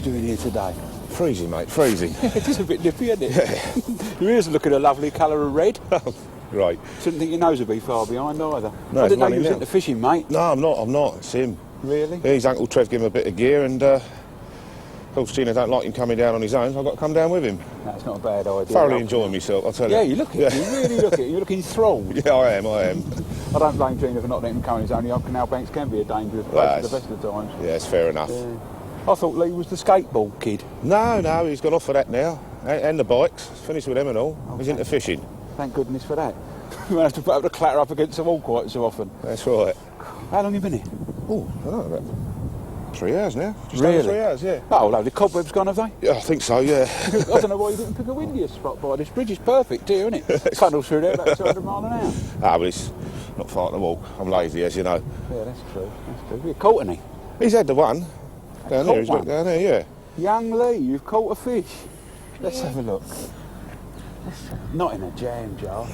doing here today? Freezing, mate, freezing. It is a bit nippy, isn't it? Yeah. Your ears are looking a lovely colour of red. Right. Shouldn't think your nose would be far behind either. No, I didn't know you running was now. into fishing, mate. No, I'm not. It's him. Really? Yeah, his Uncle Trev gave him a bit of gear, and of course, Gina don't like him coming down on his own, so I've got to come down with him. That's not a bad idea. Thoroughly enjoying myself, I'll tell you. Yeah, you look it. You really look it. You're looking enthralled. Yeah, I am. I don't blame Gina for not letting him come on his own. Canal banks can be a dangerous place at the best of the times. Yeah, it's fair enough. Yeah. I thought Lee was the skateboard kid. No, he's gone off for that now. And the bikes. Finished with them and all. Okay. He's into fishing. Thank goodness for that. We won't have to put up the clatter up against the wall quite so often. That's right. How long have you been here? Oh, I don't know, about 3 hours now. Just Really? over 3 hours, yeah. Oh, lovely. Cobwebs gone, have they? Yeah, I think so, yeah. I don't know why you didn't pick a windier spot by. This bridge is perfect here, isn't it? Funnels through there about 200 mile an hour. But it's not far to walk. I'm lazy, as you know. Yeah, that's true. That's true. You're caught, hasn't he? He's had the one. Down there, he's one? looked down there, yeah. Young Lee, you've caught a fish. Let's have a look. Not in a jam jar.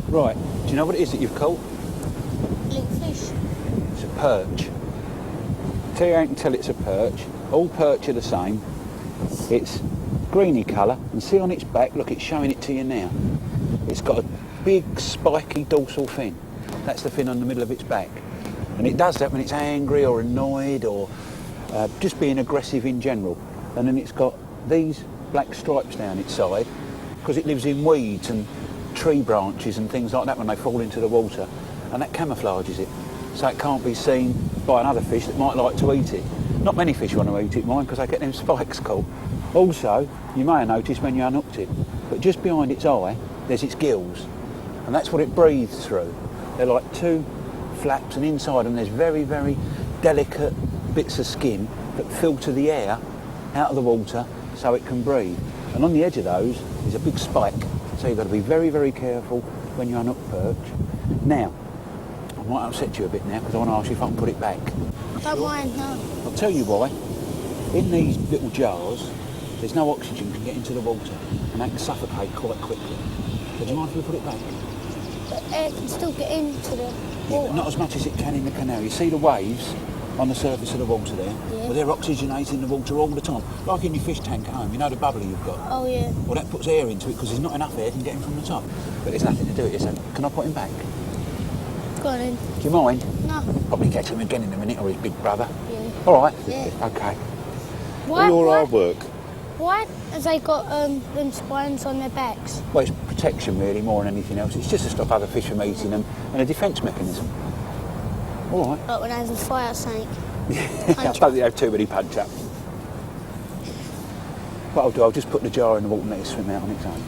Right, do you know what it is that you've caught? Little fish. It's a perch. Tell you how you can tell it's a perch. All perch are the same. It's greeny colour, and see on its back, look, it's showing it to you now. It's got a big spiky dorsal fin. That's the fin on the middle of its back. And it does that when it's angry or annoyed or just being aggressive in general. And then it's got these black stripes down its side because it lives in weeds and tree branches and things like that when they fall into the water, and that camouflages it so it can't be seen by another fish that might like to eat it. Not many fish want to eat it, mind, because they get them spikes caught. Also, you may have noticed when you unhooked it, but just behind its eye there's its gills, and that's what it breathes through. They're like two flaps, and inside them there's very, very delicate bits of skin that filter the air out of the water so it can breathe. And on the edge of those is a big spike, so you've got to be very, very careful when you unhook perch. Now, I might upset you a bit now because I want to ask you if I can put it back. Don't mind, no. I'll tell you why. In these little jars, there's no oxygen can get into the water, and that can suffocate quite quickly. So do you mind if we put it back? But air can still get into the Yeah, water. but not as much as it can in the canal. You see the waves on the surface of the water there? Yeah. Well, they're oxygenating the water all the time. Like in your fish tank at home, you know the bubbler you've got? Oh, yeah. Well, that puts air into it because there's not enough air to get him from the top. But there's nothing to do with it, so can I put him back? Go on in. Do you mind? No. Probably catch him again in a minute, or his big brother. Yeah. All right? Yeah. Okay. Why, All your why, hard work. why have they got them spines on their backs? Well, it's protection really, more than anything else. It's just to stop other fish from eating them, and a defence mechanism. All right. Like when I have a fire snake. I don't think they have too many punch up. What I'll do, I'll just put the jar in the water and let it swim out on its own.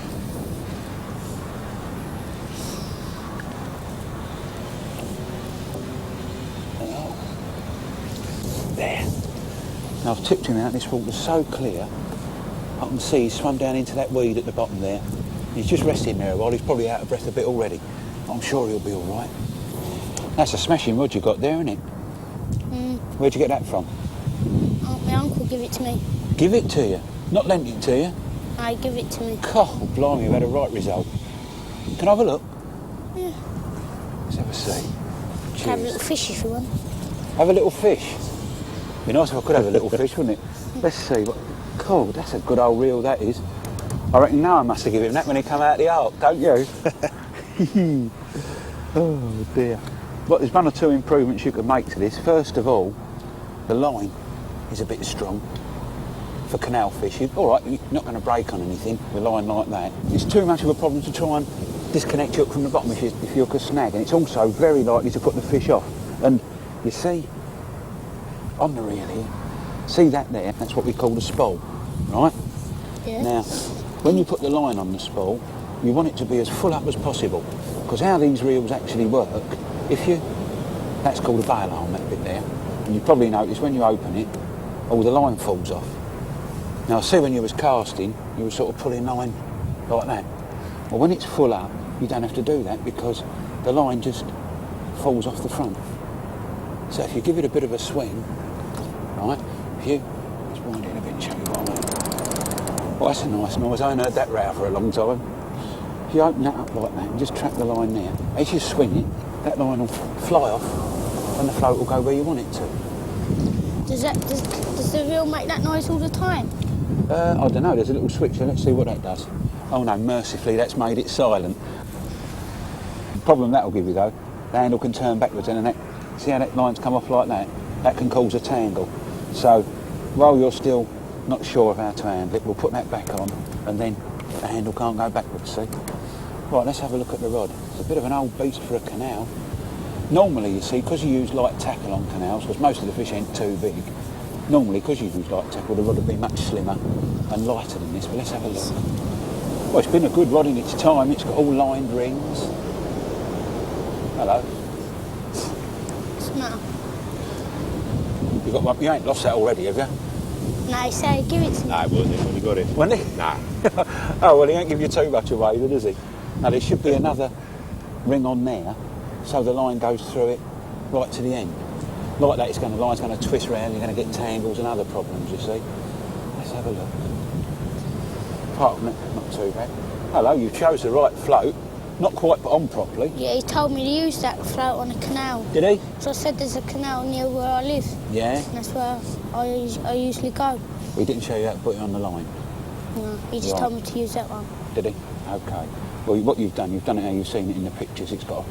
There. Now I've tipped him out. This water's so clear, I can see he's swum down into that weed at the bottom there. He's just resting there a while. He's probably out of breath a bit already. I'm sure he'll be all right. That's a smashing rod you got there, isn't it? Where'd you get that from? Oh, my uncle gave it to me. Give it to you. Not lent it to you. I give it to me. God, blimey, you've had a right result. Can I have a look? Yeah. Let's have a see. Can have a Cheers. little fish if you want. Have a little fish. Be nice if I could have a little fish, wouldn't it? Let's see. Cool, that's a good old reel, that is. I reckon now I must have given him that when he come out of the ark, don't you? Oh dear. But there's one or two improvements you could make to this. First of all, the line is a bit strong for canal fishing. All right, you're not going to break on anything with a line like that. It's too much of a problem to try and disconnect you up from the bottom if you hook a snag, and it's also very likely to put the fish off. And you see, on the reel here, see that there? That's what we call the spool, right? Yeah. Now, when you put the line on the spool, you want it to be as full up as possible, because how these reels actually work, that's called a bail arm, that bit there, and you probably notice when you open it, all the line falls off. Now, I see when you was casting, you were sort of pulling line like that. Well, when it's full up, you don't have to do that because the line just falls off the front. So if you give it a bit of a swing, right, let's wind it in a bit and show you what I mean. Well, that's a nice noise. I haven't heard that row for a long time. If you open that up like that and just trap the line there, as you swing it, that line will fly off and the float will go where you want it to. Does the reel make that noise all the time? I don't know, there's a little switch there, let's see what that does. Oh no, mercifully that's made it silent. The problem that'll give you though, the handle can turn backwards and that, see how that line's come off like that? That can cause a tangle. So while you're still not sure of how to handle it, we'll put that back on and then the handle can't go backwards, see? Right, let's have a look at the rod. It's a bit of an old beast for a canal. Normally, you see, because you use light tackle on canals, because most of the fish ain't too big, normally, because you use light tackle, the rod would be much slimmer and lighter than this, but let's have a look. Well, it's been a good rod in its time. It's got all lined rings. Hello. What's the matter? You got one? You ain't lost that already, have you? No, say, give it to me. No, it wasn't when you got it. Wasn't he? Nah. Oh, well, he ain't give you too much away, then, does he? Now, there should be another ring on there, so the line goes through it right to the end. Like that, the line's going to twist round, you're going to get tangles and other problems, you see. Let's have a look. Apart from it, not too bad. Hello, you chose the right float. Not quite put on properly. Yeah, he told me to use that float on a canal. Did he? So I said there's a canal near where I live. Yeah. And that's where I usually go. He didn't show you how to put it on the line. No, he just told me to use that one. Did he? Okay. Well, what you've done it how you've seen it in the pictures. It's got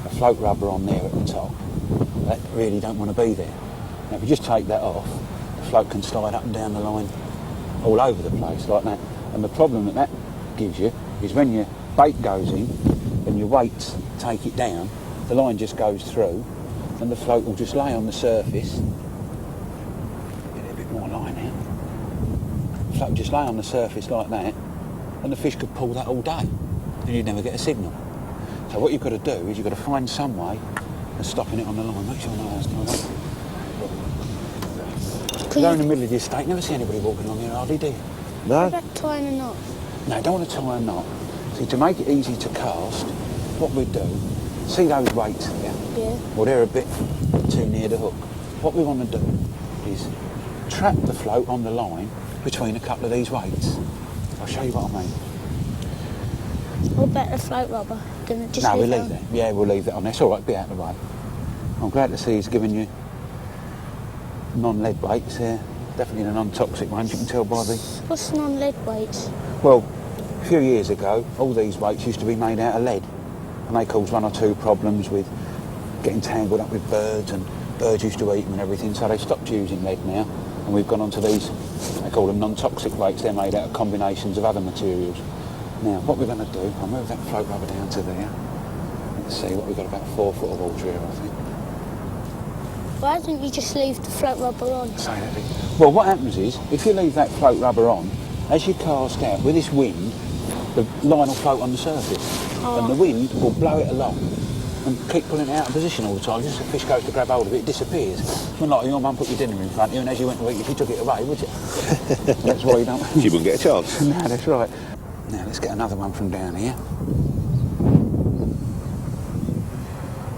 a float rubber on there at the top. That really don't want to be there. Now, if you just take that off, the float can slide up and down the line all over the place like that. And the problem that gives you is when your bait goes in and your weights take it down, the line just goes through and the float will just lay on the surface. Get a bit more line out. The float will just lay on the surface like that and the fish could pull that all day and you'd never get a signal. So what you've got to do is you've got to find some way of stopping it on the line. Make sure no one's doing that. You're in the middle of the estate, never see anybody walking along here hardly, do you? No? What about tying a knot? No, don't want to tie a knot. See, to make it easy to cast, what we do, see those weights there? Yeah. Well, they're a bit too near the hook. What we want to do is trap the float on the line between a couple of these weights. I'll show you what I mean. What about the float rubber? Then just No, we'll it leave on? that. Yeah, we'll leave that on there. It's all right, be out of the way. I'm glad to see he's given you non-lead weights here. Definitely the non-toxic ones, you can tell by the... What's non-lead weights? Well, a few years ago, all these weights used to be made out of lead. And they caused one or two problems with getting tangled up with birds, and birds used to eat them and everything, so they stopped using lead now. And we've gone on to these, they call them non-toxic weights. They're made out of combinations of other materials. Now, what we're going to do, I'll move that float rubber down to there. Let's see, what we've got, about 4 foot of water here, I think. Why don't you just leave the float rubber on? Say that again. Well, what happens is, if you leave that float rubber on, as you cast out, with this wind, the line will float on the surface. And the wind will blow it along and keep pulling it out of position all the time. Just as the fish goes to grab hold of it, it disappears. Well, like your mum put your dinner in front of you, and as you went to eat, if you took it away, would you? That's why you don't... She wouldn't get a chance. No, that's right. Now, let's get another one from down here.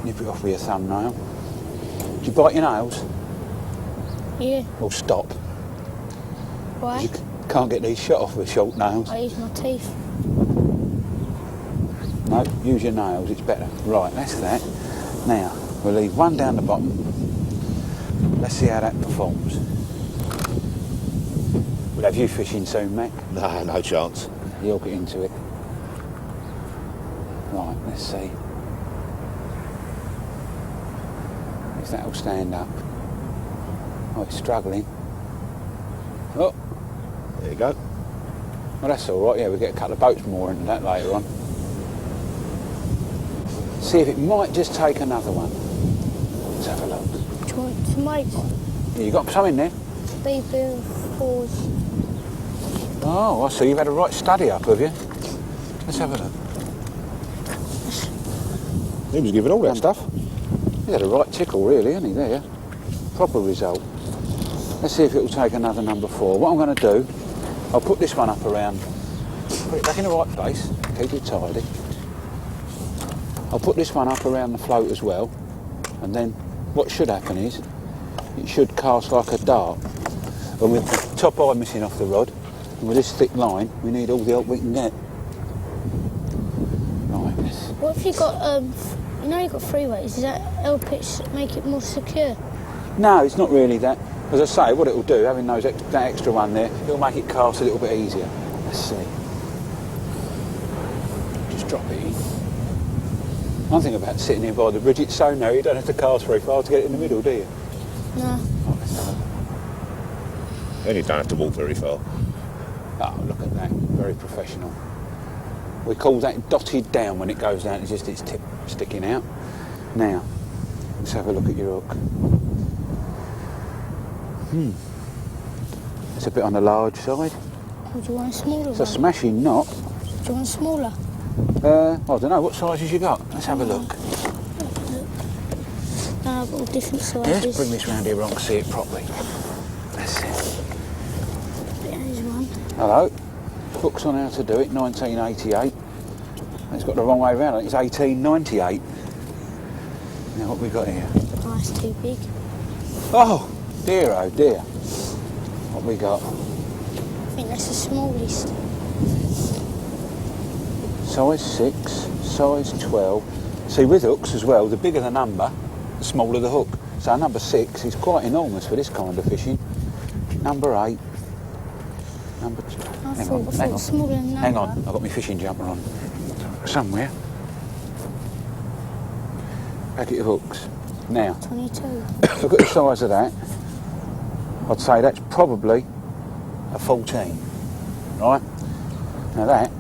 Nip it off with your thumbnail. Do you bite your nails? Yeah. Well, stop. Why? You can't get these shot off with short nails. I use my teeth. No, use your nails, it's better. Right, that's that. Now, we'll leave one down the bottom. Let's see how that performs. We'll have you fishing soon, Mac. No, no chance. You'll get into it. Right, let's see. If that'll stand up. Oh, it's struggling. Oh, There you go. well, that's all right. Yeah, we'll get a couple of boats more into that later on. See if it might just take another one. Let's have a look. Do you want some weights? Yeah, you got some in there? BB4s. Oh, I see. You've had a right study up, have you? Let's have a look. He was giving all that stuff. He's had a right tickle, really, hasn't he, there? Proper result. Let's see if it'll take another number 4. What I'm going to do, I'll put this one up around, put it back in the right place, keep it tidy. I'll put this one up around the float as well, and then what should happen is, it should cast like a dart. And with the top eye missing off the rod, and with this thick line, we need all the help we can get. Right, What if you got, You know you've got 3 weights. Does that help it make it more secure? No, it's not really that. As I say, what it will do, having that extra one there, it'll make it cast a little bit easier. Let's see. Just drop it in. One thing about sitting here by the bridge, it's so narrow you don't have to cast very far to get it in the middle, do you? No. Oh, let's have a look. And you don't have to walk very far. Oh, look at that. Very professional. We call that dotted down when it goes down. It's just its tip sticking out. Now, let's have a look at your hook. It's a bit on the large side. Would you want a smaller It's one? a smashing knot. Do you want smaller? I don't know. What sizes you got? Let's have a look. No, I've got all different Yeah, sizes. let's bring this round here and see it properly. That's it. There's one. Hello. Books on how to do it, 1988. It's got the wrong way around. It's 1898. Now, what we got here? Oh, that's too big. Oh dear. What we got? I think that's the smallest. Size 6, size 12. See, with hooks as well, the bigger the number, the smaller the hook. So number 6 is quite enormous for this kind of fishing. Number 8. Number 2. I thought smaller than number. Hang on, I've got my fishing jumper on. Somewhere. Packet of hooks. Now, 22. look at the size of that. I'd say that's probably a 14. Right? Now that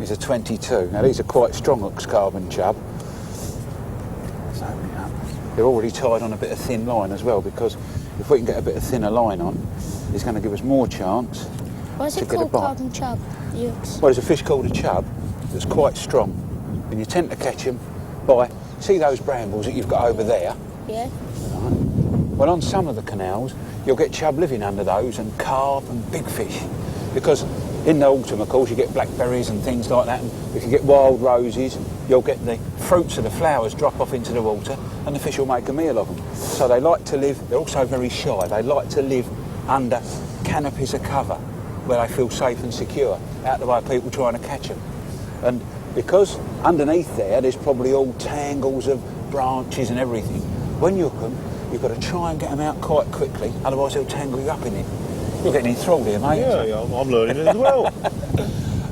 is a 22. Now these are quite strong hooks, Carbon Chub. Let's open it up. They're already tied on a bit of thin line as well, because if we can get a bit of thinner line on, it's going to give us more chance Why is to it get a called bite. Carbon Chub? Yolks. Well, there's a fish called a chub that's quite strong, and you tend to catch them by, see those brambles that you've got over there? Yeah. Right. Well, on some of the canals, you'll get chub living under those, and carp and big fish, because in the autumn, of course, you get blackberries and things like that, and if you get wild roses, you'll get the fruits of the flowers drop off into the water, and the fish will make a meal of them. So they like to live, they're also very shy, they like to live under canopies of cover, where they feel safe and secure, out the way of people trying to catch them. And because underneath there's probably all tangles of branches and everything, when you hook them, you've got to try and get them out quite quickly, otherwise they'll tangle you up in it. You're getting enthralled here, mate. Yeah, I'm learning it as well.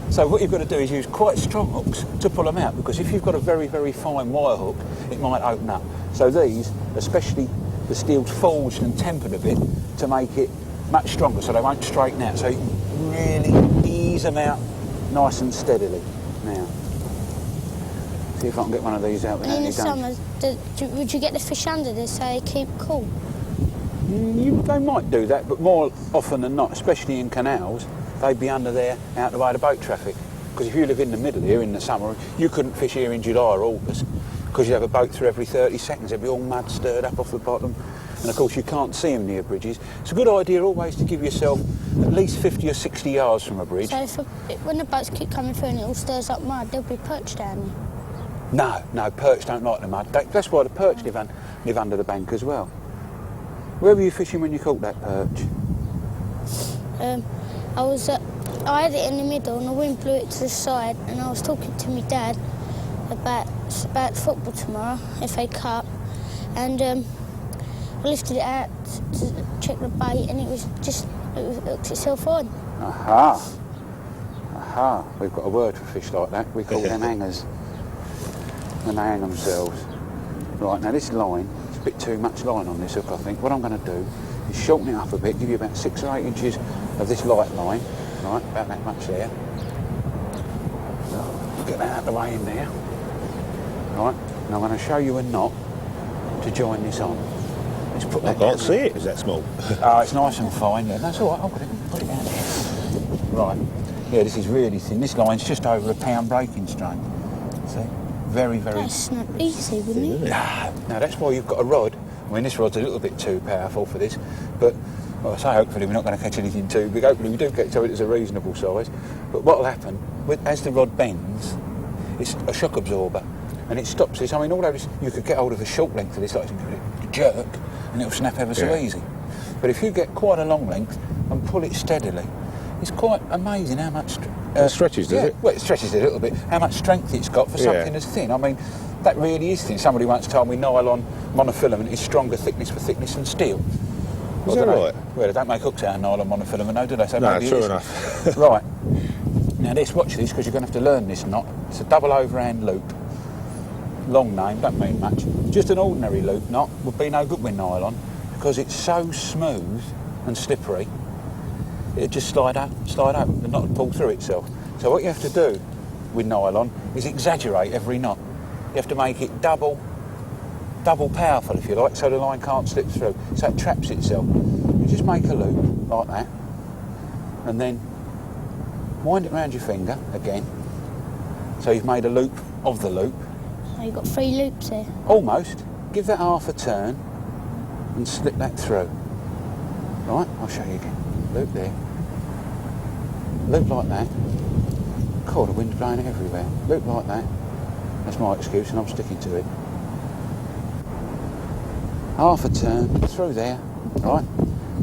So what you've got to do is use quite strong hooks to pull them out, because if you've got a very, very fine wire hook, it might open up. So these, especially the steel's forged and tempered a bit to make it much stronger, so they won't straighten out. So you can really ease them out nice and steadily. Now, see if I can get one of these out without And in any the danger. summer, would you get the fish under this so they keep cool? They might do that, but more often than not, especially in canals, they'd be under there out the way of the boat traffic. Because if you live in the middle here in the summer, you couldn't fish here in July or August, because you'd have a boat through every 30 seconds. There'd be all mud stirred up off the bottom, and of course you can't see them near bridges. It's a good idea always to give yourself at least 50 or 60 yards from a bridge. So when the boats keep coming through and it all stirs up mud, there'll be perch down there. No, perch don't like the mud. That's why the perch live under the bank as well. Where were you fishing when you caught that perch? I had it in the middle and the wind blew it to the side, and I was talking to my dad about football tomorrow, FA Cup, and I lifted it out to check the bait, and it hooked itself on. Aha. We've got a word for fish like that. We call them hangers. When they hang themselves. Right, now this line, it's a bit too much line on this hook, I think. What I'm going to do is shorten it up a bit, give you about 6 or 8 inches of this light line, right, about that much there. Get that out of the way in there. Right, and I'm going to show you a knot to join this on. Let's put that I can't down see there. it. Is that small? Oh, it's nice and fine. Yeah, that's all right. I'll put it down there. Right. Yeah, this is really thin. This line's just over a pound breaking strain. See? Very, very... That's not easy, wouldn't it? Now, that's why you've got a rod. I mean, this rod's a little bit too powerful for this, but, well, I say hopefully we're not going to catch anything too big. Hopefully we do catch something that's a reasonable size. But what will happen, as the rod bends, it's a shock absorber, and it stops this. I mean, although you could get hold of a short length of this, like a jerk, and it'll snap ever so easy. But if you get quite a long length and pull it steadily, it's quite amazing how much... It stretches, does it? Well, it stretches a little bit. How much strength it's got for something as thin. I mean, That really is thin. Somebody once told me nylon monofilament is stronger thickness for thickness than steel. Is that right? Well, they don't make hooks out of nylon monofilament, no, do they? So No, maybe it true is. enough. Right. Now watch this, because you're going to have to learn this knot. It's a double overhand loop. Long name, don't mean much. Just an ordinary loop knot would be no good with nylon, because it's so smooth and slippery, it'd just slide open. The knot would pull through itself. So what you have to do with nylon is exaggerate every knot. You have to make it double powerful, if you like, so the line can't slip through, so it traps itself. You just make a loop like that, and then wind it around your finger again, so you've made a loop of the loop. So you've got 3 loops here. Almost. Give that half a turn and slip that through. Right, I'll show you again. Loop there. Loop like that. God, the wind's blowing everywhere. Loop like that. That's my excuse, and I'm sticking to it. Half a turn through there. Right.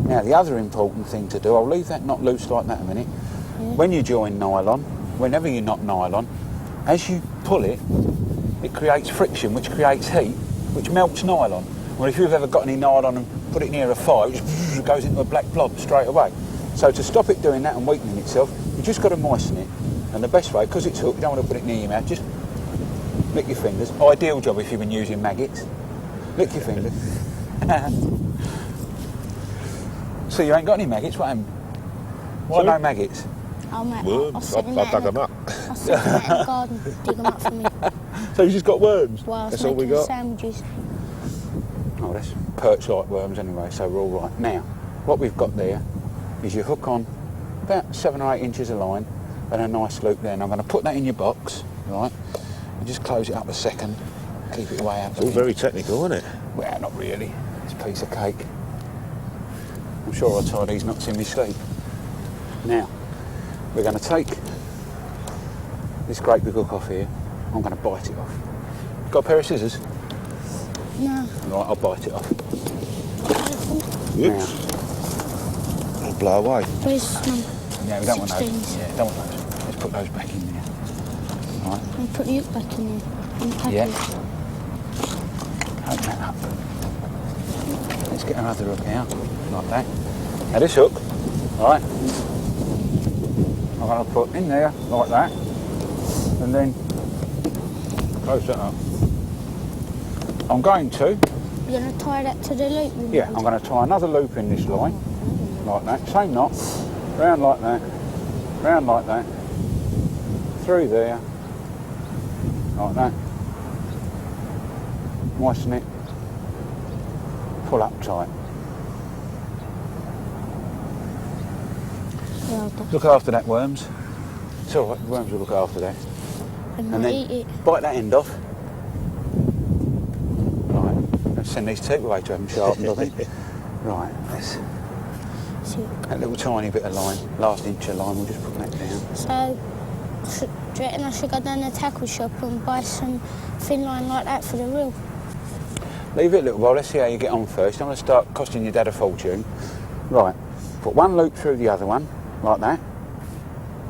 Now, the other important thing to do, I'll leave that knot loose like that a minute. Yeah. When you join nylon, whenever you knot nylon, as you pull it, it creates friction, which creates heat, which melts nylon. Well, if you've ever got any nylon and put it near a fire, it just goes into a black blob straight away. So to stop it doing that and weakening itself, you've just got to moisten it. And the best way, because it's hooked, you don't want to put it near your mouth, just lick your fingers. Ideal job if you've been using maggots. Lick your fingers. So you ain't got any maggots, what happened? Why Sorry? no maggots? Oh, mate, Worms. I dug them up. I'll sit in that in the garden, dig them up for me So you just got worms? while I was That's all we making got. sandwiches. Oh, that's perch-like worms anyway, so we're all right. Now, what we've got there is you hook on about 7 or 8 inches of line and a nice loop there. And I'm going to put that in your box, right, and just close it up a second, keep it way up. It's all very technical, isn't it? Well, not really. It's a piece of cake. I'm sure I'll tie these knots in my sleep. Now, we're going to take this great big hook off here. I'm going to bite it off. Got a pair of scissors? No. Right, I'll bite it off. Oops. It'll blow away. Where's Mum? Yeah, we don't want those. 16s. Yeah, don't want those. Let's put those back in there. Right, I'll put the hook back in there. Unpack Yeah. it. open that up. Let's get our other hook out, like that. Now this hook, right, I'm going to put in there, like that, and then close that up. I'm going to, You're going to tie that to the loop? you yeah, made? I'm going to tie another loop in this line, like that, same knot, round like that, through there, like that, moisten it, pull up tight. Well done. Look after that, worms. It's all right, the worms will look after that. And And we'll then eat it. bite that end off. Right, let's send these teeth away to have them sharpened, I think. Right, let's, See. that little tiny bit of line, last inch of line, we'll just put that down. So, do you reckon I should go down the tackle shop and buy some thin line like that for the reel? Leave it a little while, let's see how you get on first. I'm going to start costing your dad a fortune. Right, put one loop through the other one, like that.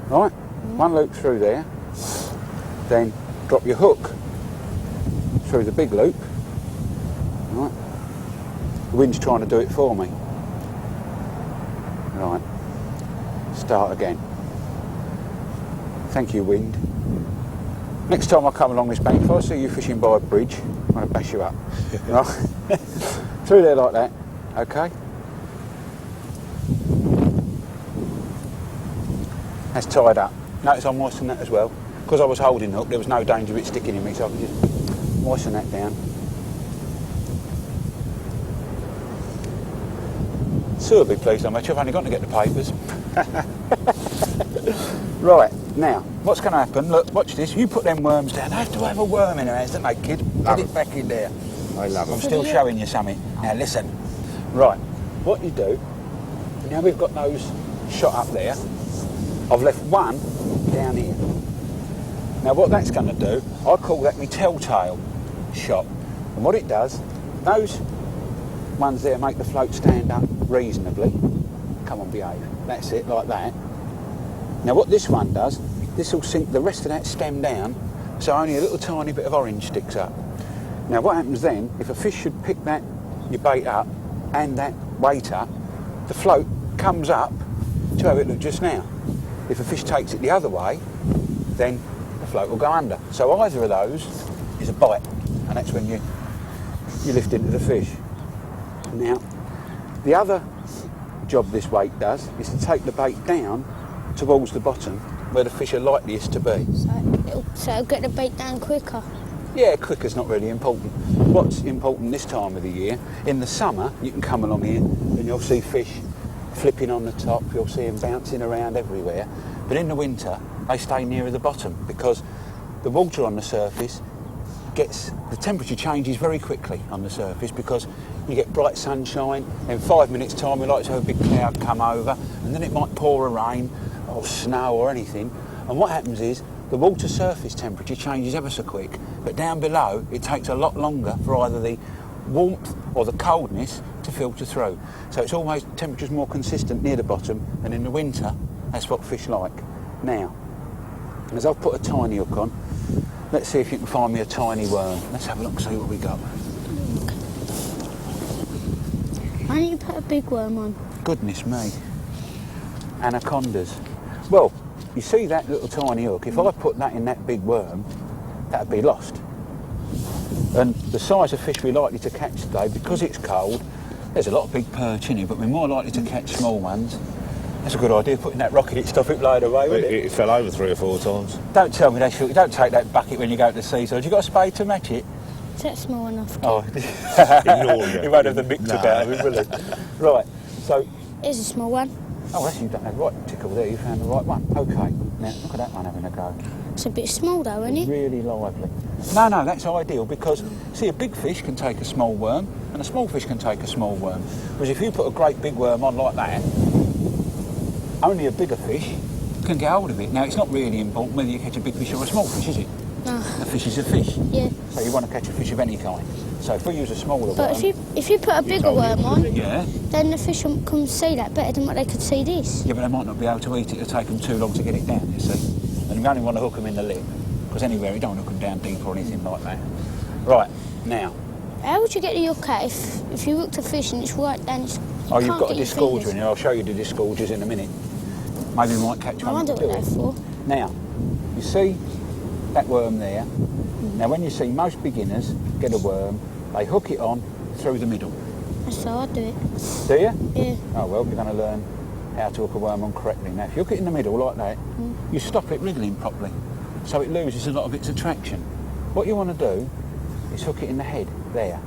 Right, one loop through there. Then drop your hook through the big loop. Right. The wind's trying to do it for me. Right, start again. Thank you, wind. Next time I come along this bank, if I see you fishing by a bridge, I'm going to bash you up. Right? Through there like that, okay? That's tied up. Notice I moistened that as well. Because I was holding the hook, there was no danger of it sticking in me, so I could just moisten that down. Sue will be pleased how much I've only got to get the papers. Right, now, what's going to happen, look, watch this, you put them worms down. They have to have a worm in their hands, don't they, kid? Put it back in there. I love I'm them. still showing you something. Now listen. Right, what you do, now we've got those shot up there, I've left one down here. Now what that's going to do, I call that my Telltale Shot. And what it does, those ones there make the float stand up reasonably. Come on, behave. That's it, like that. Now what this one does, this will sink the rest of that stem down so only a little tiny bit of orange sticks up. Now what happens then, if a fish should pick that, your bait up, and that weight up, the float comes up to how it looked just now. If a fish takes it the other way, then the float will go under. So either of those is a bite, and that's when you lift into the fish. Now, the other job this weight does is to take the bait down towards the bottom where the fish are likeliest to be. So it'll get the bait down quicker? Yeah, quicker's not really important. What's important this time of the year, in the summer you can come along here and you'll see fish flipping on the top, you'll see them bouncing around everywhere, but in the winter they stay nearer the bottom because the water on the surface the temperature changes very quickly on the surface because you get bright sunshine, in 5 minutes time we like to have a big cloud come over and then it might pour a rain or snow or anything, and what happens is the water surface temperature changes ever so quick, but down below it takes a lot longer for either the warmth or the coldness to filter through. So it's always, temperature's more consistent near the bottom, and in the winter that's what fish like. Now, as I've put a tiny hook on, let's see if you can find me a tiny worm. Let's have a look and see what we got. Why don't you put a big worm on? Goodness me. Anacondas. Well, you see that little tiny hook, if I put that in that big worm, that'd be lost. And the size of fish we're likely to catch today, because it's cold, there's a lot of big perch in it, but we're more likely to catch small ones. That's a good idea, putting that rocket, it'd stop it blowing away, wouldn't it? It fell over 3 or 4 times. Don't tell me they shoot. Don't take that bucket when you go to the seaside. You got a spade to match it? Is that small enough? Oh, Ignore you. He won't have the mix about him, will he? Right, so... Here's a small one. Oh, that's you done that right tickle there, you found the right one. OK, now look at that one having a go. It's a bit small though, isn't it? Really lively. No, that's ideal because, see, a big fish can take a small worm and a small fish can take a small worm. Whereas if you put a great big worm on like that, only a bigger fish can get hold of it. Now, it's not really important whether you catch a big fish or a small fish, is it? No. A fish is a fish. Yeah. So you want to catch a fish of any kind. So if we use a smaller worm... But if you put a bigger worm on, yeah, then the fish will come see that better than what they could see this. Yeah, but they might not be able to eat it. It'll take them too long to get it down, you see. And you only want to hook them in the lip, because anywhere you don't hook them down deep or anything like that. Right, now... How would you get the hook out if you hooked a fish and it's right down its... Oh, you've got a disgorger in here. I'll show you the disgorgers in a minute. Maybe we might catch one. I wonder what they're for. Now, you see that worm there? Now, when you see most beginners get a worm, they hook it on through the middle. That's how I do it. Do you? Yeah. Oh, well, you're going to learn how to hook a worm on correctly. Now, if you hook it in the middle like that, you stop it wriggling properly, so it loses a lot of its attraction. What you want to do is hook it in the head, there.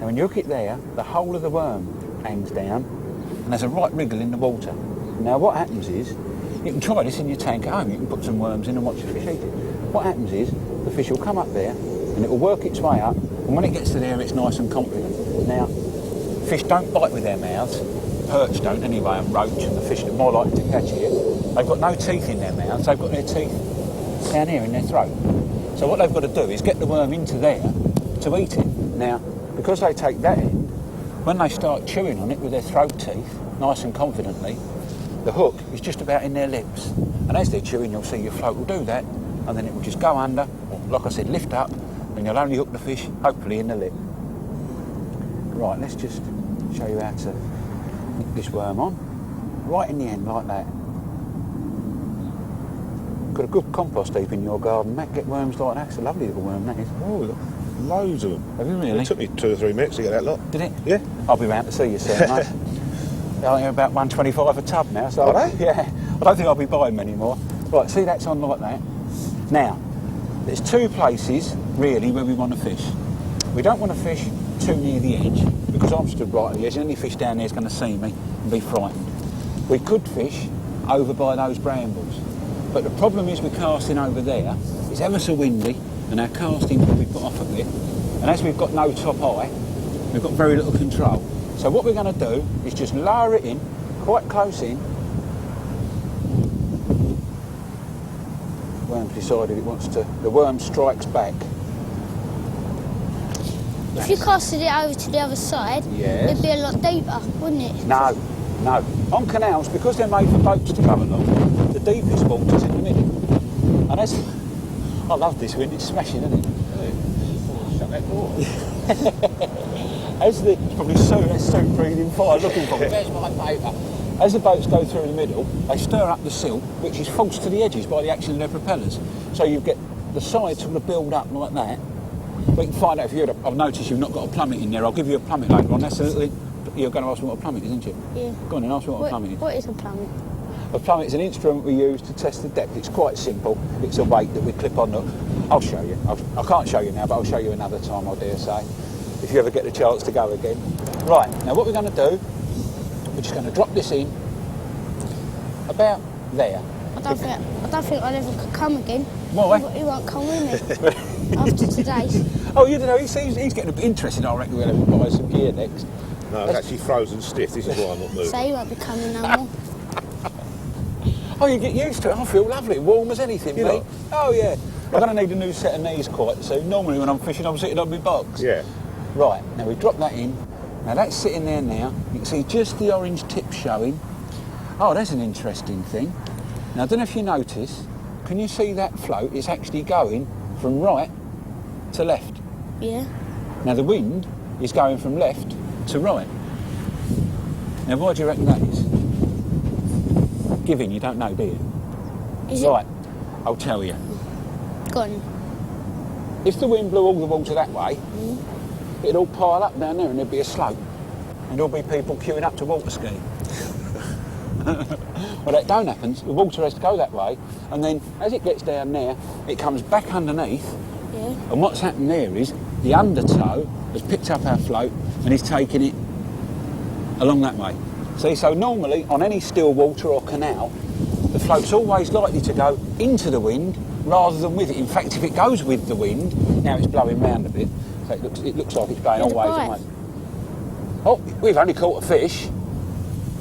Now, when you hook it there, the whole of the worm hangs down, and there's a right wriggle in the water. Now, what happens is, you can try this in your tank at home. You can put some worms in and watch the fish eat it. What happens is, the fish will come up there, and it will work its way up, and when it gets to there, it's nice and confident. Now, fish don't bite with their mouths. Perch don't anyway, and roach, and the fish that are more likely to catch it. They've got no teeth in their mouths. They've got their teeth down here in their throat. So what they've got to do is get the worm into there to eat it. Now, because they take that end, when they start chewing on it with their throat teeth, nice and confidently, the hook is just about in their lips. And as they're chewing, you'll see your float will do that, and then it will just go under, or like I said, lift up, and you'll only hook the fish, hopefully, in the lip. Right, let's just show you how to hook this worm on. Right in the end, like that. Got a good compost heap in your garden, Matt. Get worms like that. It's a lovely little worm, that is. Oh, look, loads of them. Have you really? It took me 2 or 3 minutes to get that lot. Did it? Yeah. I'll be round to see you soon, mate. I think they're about $1.25 a tub now, so... Are they? Yeah. I don't think I'll be buying them anymore. Right, see, that's on like that. Now, there's 2 places, really, where we want to fish. We don't want to fish too near the edge, because I'm stood right at the edge, and any fish down there is going to see me and be frightened. We could fish over by those brambles, but the problem is we're casting over there. It's ever so windy, and our casting will be put off a bit, and as we've got no top eye, we've got very little control. So what we're going to do is just lower it in, quite close in. The worm's decided it wants to... The worm strikes back. If you casted it over to the other side, Yes. it'd be a lot deeper, wouldn't it? No. On canals, because they're made for boats to come along, the deepest water's in the middle. And as... I love this wind, it's smashing, isn't it? Shut that door. It's probably so breathing fire looking for me. There's my paper. As the boats go through the middle, they stir up the silt, which is false to the edges by the action of their propellers. So you get the sides sort of build up like that. We can find out if you've I've noticed you've not got a plummet in there. I'll give you a plummet later on. That's a little, you're going to ask me what a plummet is, aren't you? Yeah. Go on and ask me what a plummet is. What is a plummet? A plummet is an instrument we use to test the depth. It's quite simple. It's a weight that we clip on the... I'll show you. I can't show you now, but I'll show you another time, I dare say, if you ever get the chance to go again. Right, now what we're going to do, we're just going to drop this in about there. I don't think I'll ever come again. Why? He won't come with me after today. Oh, you don't know, he's getting a bit interested. I reckon we're going to buy some gear next. No, it's actually frozen stiff. This is why I'm not moving. So he won't be coming no more. Oh, you get used to it. I feel lovely, warm as anything, mate. Oh, yeah. I'm going to need a new set of knees quite soon. Normally when I'm fishing, I'm sitting on my box. Yeah. Right, now we drop that in. Now that's sitting there now. You can see just the orange tip showing. Oh, that's an interesting thing. Now, I don't know if you notice, can you see that float? It's actually going from right to left. Yeah. Now, the wind is going from left to right. Now, why do you reckon that is? Giving, you don't know, do you? Is right, I'll tell you. Go on. If the wind blew all the water that way, it'd all pile up down there and there'd be a slope. And there'll be people queuing up to water ski. Well, that don't happen. The water has to go that way, and then as it gets down there, it comes back underneath. Yeah. And what's happened there is the undertow has picked up our float and is taking it along that way. See, so normally on any still water or canal, the float's always likely to go into the wind rather than with it. In fact, if it goes with the wind, now it's blowing round a bit, so it looks like it's going always away. Oh, we've only caught a fish.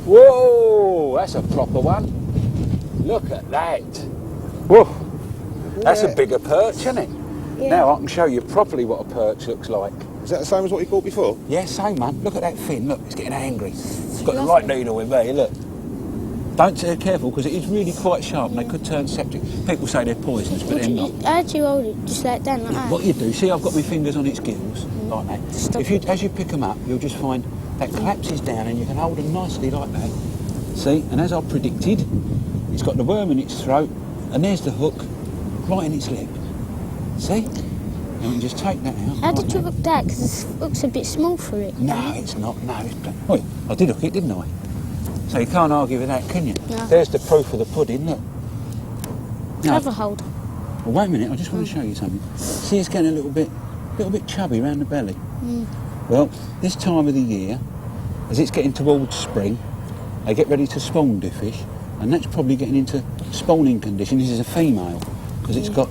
Whoa, that's a proper one. Look at that. Whoa, that's a bigger perch, isn't it? Yeah. Now I can show you properly what a perch looks like. Is that the same as what you caught before? Yeah, same, man. Look at that fin. Look, it's getting angry. It's got the right needle with me, look. Don't be careful, because it is really quite sharp and they could turn septic. People say they're poisonous, but they're not. How do you hold it? Just like that, like that? What you do, see I've got my fingers on its gills, like that. As you pick them up, you'll just find that collapses down and you can hold them nicely like that. See, and as I predicted, it's got the worm in its throat and there's the hook right in its lip. See? And we can just take that out. How did you hook that? Because the hook's a bit small for it. No, it's not. No, it's black. Oh, I did hook it, didn't I? So you can't argue with that, can you? No. There's the proof of the pudding, look. Have a hold. Well, wait a minute, I just want to show you something. See, it's getting a little bit chubby around the belly. Well, this time of the year, as it's getting towards spring, they get ready to spawn the fish, and that's probably getting into spawning condition. This is a female, because it's got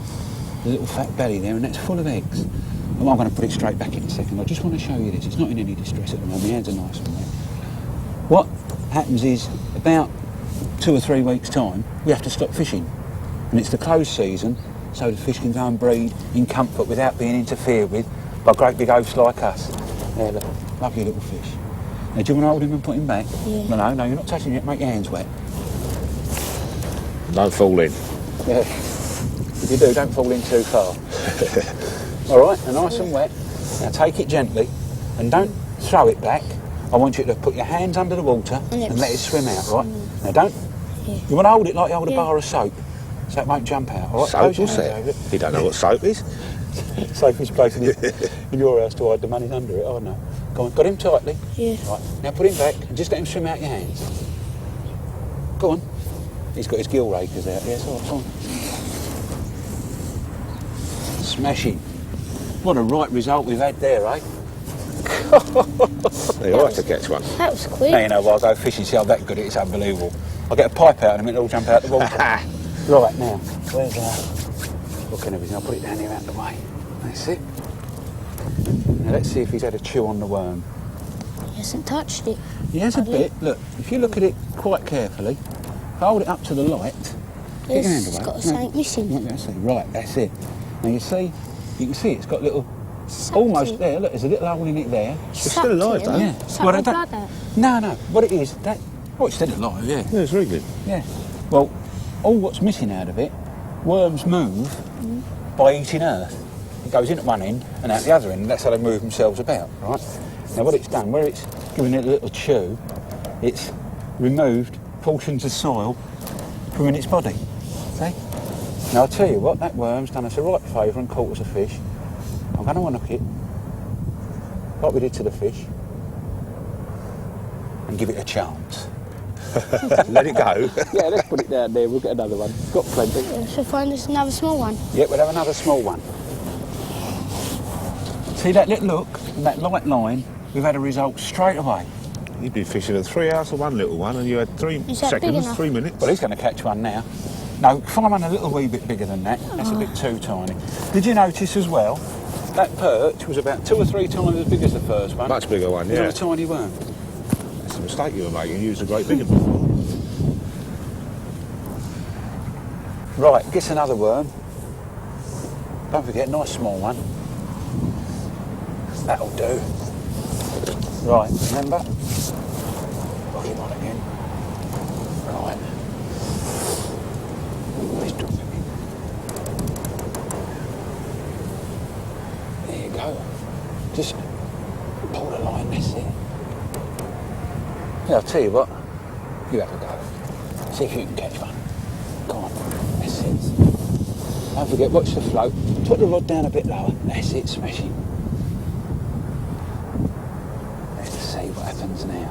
the little fat belly there, and that's full of eggs. And I'm going to put it straight back in a second. I just want to show you this. It's not in any distress at the moment. My hands are nice and wet. What happens is, about 2 or 3 weeks' time, we have to stop fishing. And it's the closed season, so the fish can go and breed in comfort without being interfered with by great big oafs like us. There, look, lovely little fish. Now, do you want to hold him and put him back? Yeah. No, you're not touching him yet. Make your hands wet. Don't fall in. Yeah. If you do, don't fall in too far. All right, and nice and wet. Now take it gently, and don't throw it back. I want you to put your hands under the water and let it swim out, right? Now don't... Yeah. You want to hold it like you hold a bar of soap, so it won't jump out, all right? Soap, what's that? You don't know what soap is? Safest place in your house to hide the money's under it, I know. Go on, got him tightly. Yeah. Right, now put him back and just let him swim out your hands. Go on. He's got his gill rakers out, yes, all right, go on. Smashing. What a right result we've had there, eh? You'll have to catch one. That was quick. Now you know, while I go fishing, see how that good it is, unbelievable. I'll get a pipe out in a minute, it'll jump out the water. Right, now, where's our hook and everything? I'll put it down here out the way. That's it. Now let's see if he's had a chew on the worm. He hasn't touched it. He has a bit. Look, if you look at it quite carefully, hold it up to the light. Get your hand It's away. got something missing. That's it. Right, that's it. Now you can see it's got little, almost there, look, there's a little hole in it there. It's still alive, though. Yeah. Suck the blood out. No, what it is, it's still alive, yeah. Yeah, it's really good. Yeah. Well, all what's missing out of it, worms move by eating earth. It goes in at one end and out the other end, and that's how they move themselves about, right? Now what it's done, where it's given it a little chew, it's removed portions of soil from in its body. See? Now I'll tell you what, that worm's done us a right favour and caught us a fish. I'm going to unhook it, like we did to the fish, and give it a chance. Let it go. Yeah, let's put it down there, we'll get another one. Got plenty. Should find us another small one. Yeah, we'll have another small one. See that little hook and that light line? We've had a result straight away. You've been fishing at 3 hours for one little one, and you had 3 Is that big seconds, enough? 3 minutes. Well, he's going to catch one now. No, find one a little wee bit bigger than that. That's a bit too tiny. Did you notice as well, that perch was about 2 or 3 times as big as the first one? Much bigger one, It yeah. was a tiny worm. That's a mistake you were making. You used a great big one before. Right, gets another worm. Don't forget, nice small one. That'll do. Right, remember? Hook him on again. Right. Let's drop him in. There you go. Just pull the line, that's it. Yeah, I'll tell you what. You have a go. See if you can catch one. Go on. That's it. Don't forget, watch the float. Put the rod down a bit lower. That's it, smashing. Let's see what happens now.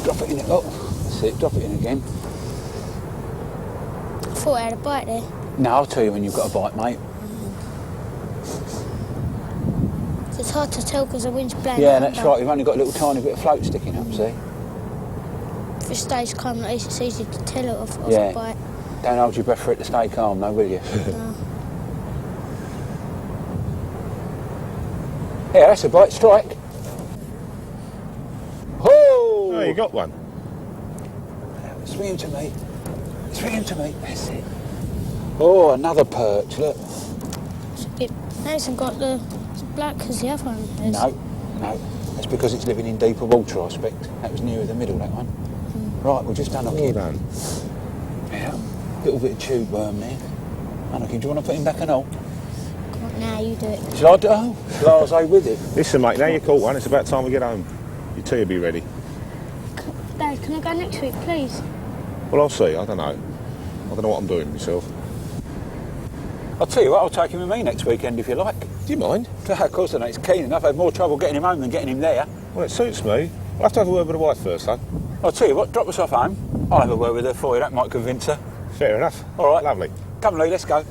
Drop it in it. Oh, that's it. Drop it in again. I thought I had a bite there. No, I'll tell you when you've got a bite, mate. It's hard to tell because the wind's blowing. Yeah, up, that's but right. You've only got a little tiny bit of float sticking up, see? If it stays calm like this, it's easy to tell it off Yeah. a bite. Don't hold your breath for it to stay calm, though, will you? No. Yeah, that's a bite. Strike. Oh! Oh, you got one. Swing him to me. Swing him to me. That's it. Oh, another perch. Look. It hasn't got the black as the other one is. No, no. That's because it's living in deeper water, I expect. That was nearer the middle, that one. Right, we'll just unhook Well him. done. Yeah. Little bit of tube worm there. Unhook him. Do you want to put him back and all? Come on, now you do it. Shall I do? Oh, blasé with it. Listen, mate, now you caught one, it's about time we get home. Your tea will be ready. Dad, can I go next week, please? Well, I'll see, I don't know. I don't know what I'm doing myself. I'll tell you what, I'll take him with me next weekend if you like. Do you mind? Of course I know, it's keen enough. I've had more trouble getting him home than getting him there. Well, it suits me. I'll have to have a word with the wife first, though. I'll tell you what, drop us off home. I'll have a word with her for you, that might convince her. Fair enough. All right. Lovely. Come, Lee, let's go.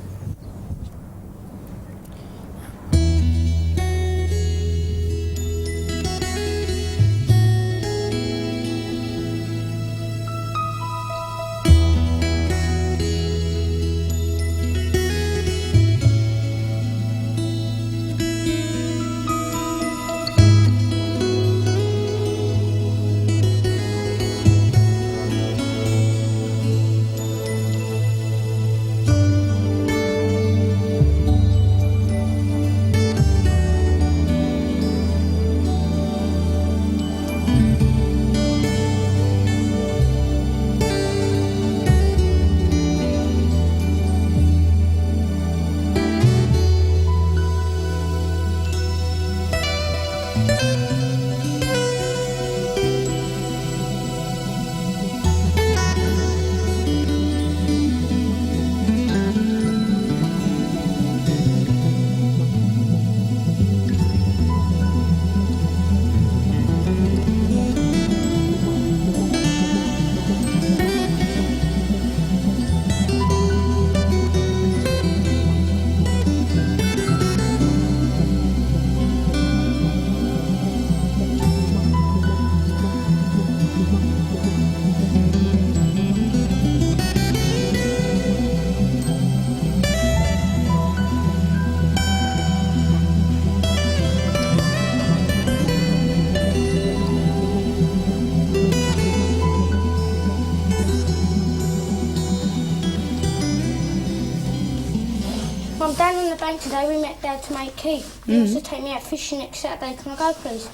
I'm down on the bank today. We met Dad to make key. He wants to take me out fishing next Saturday. Can I go, please?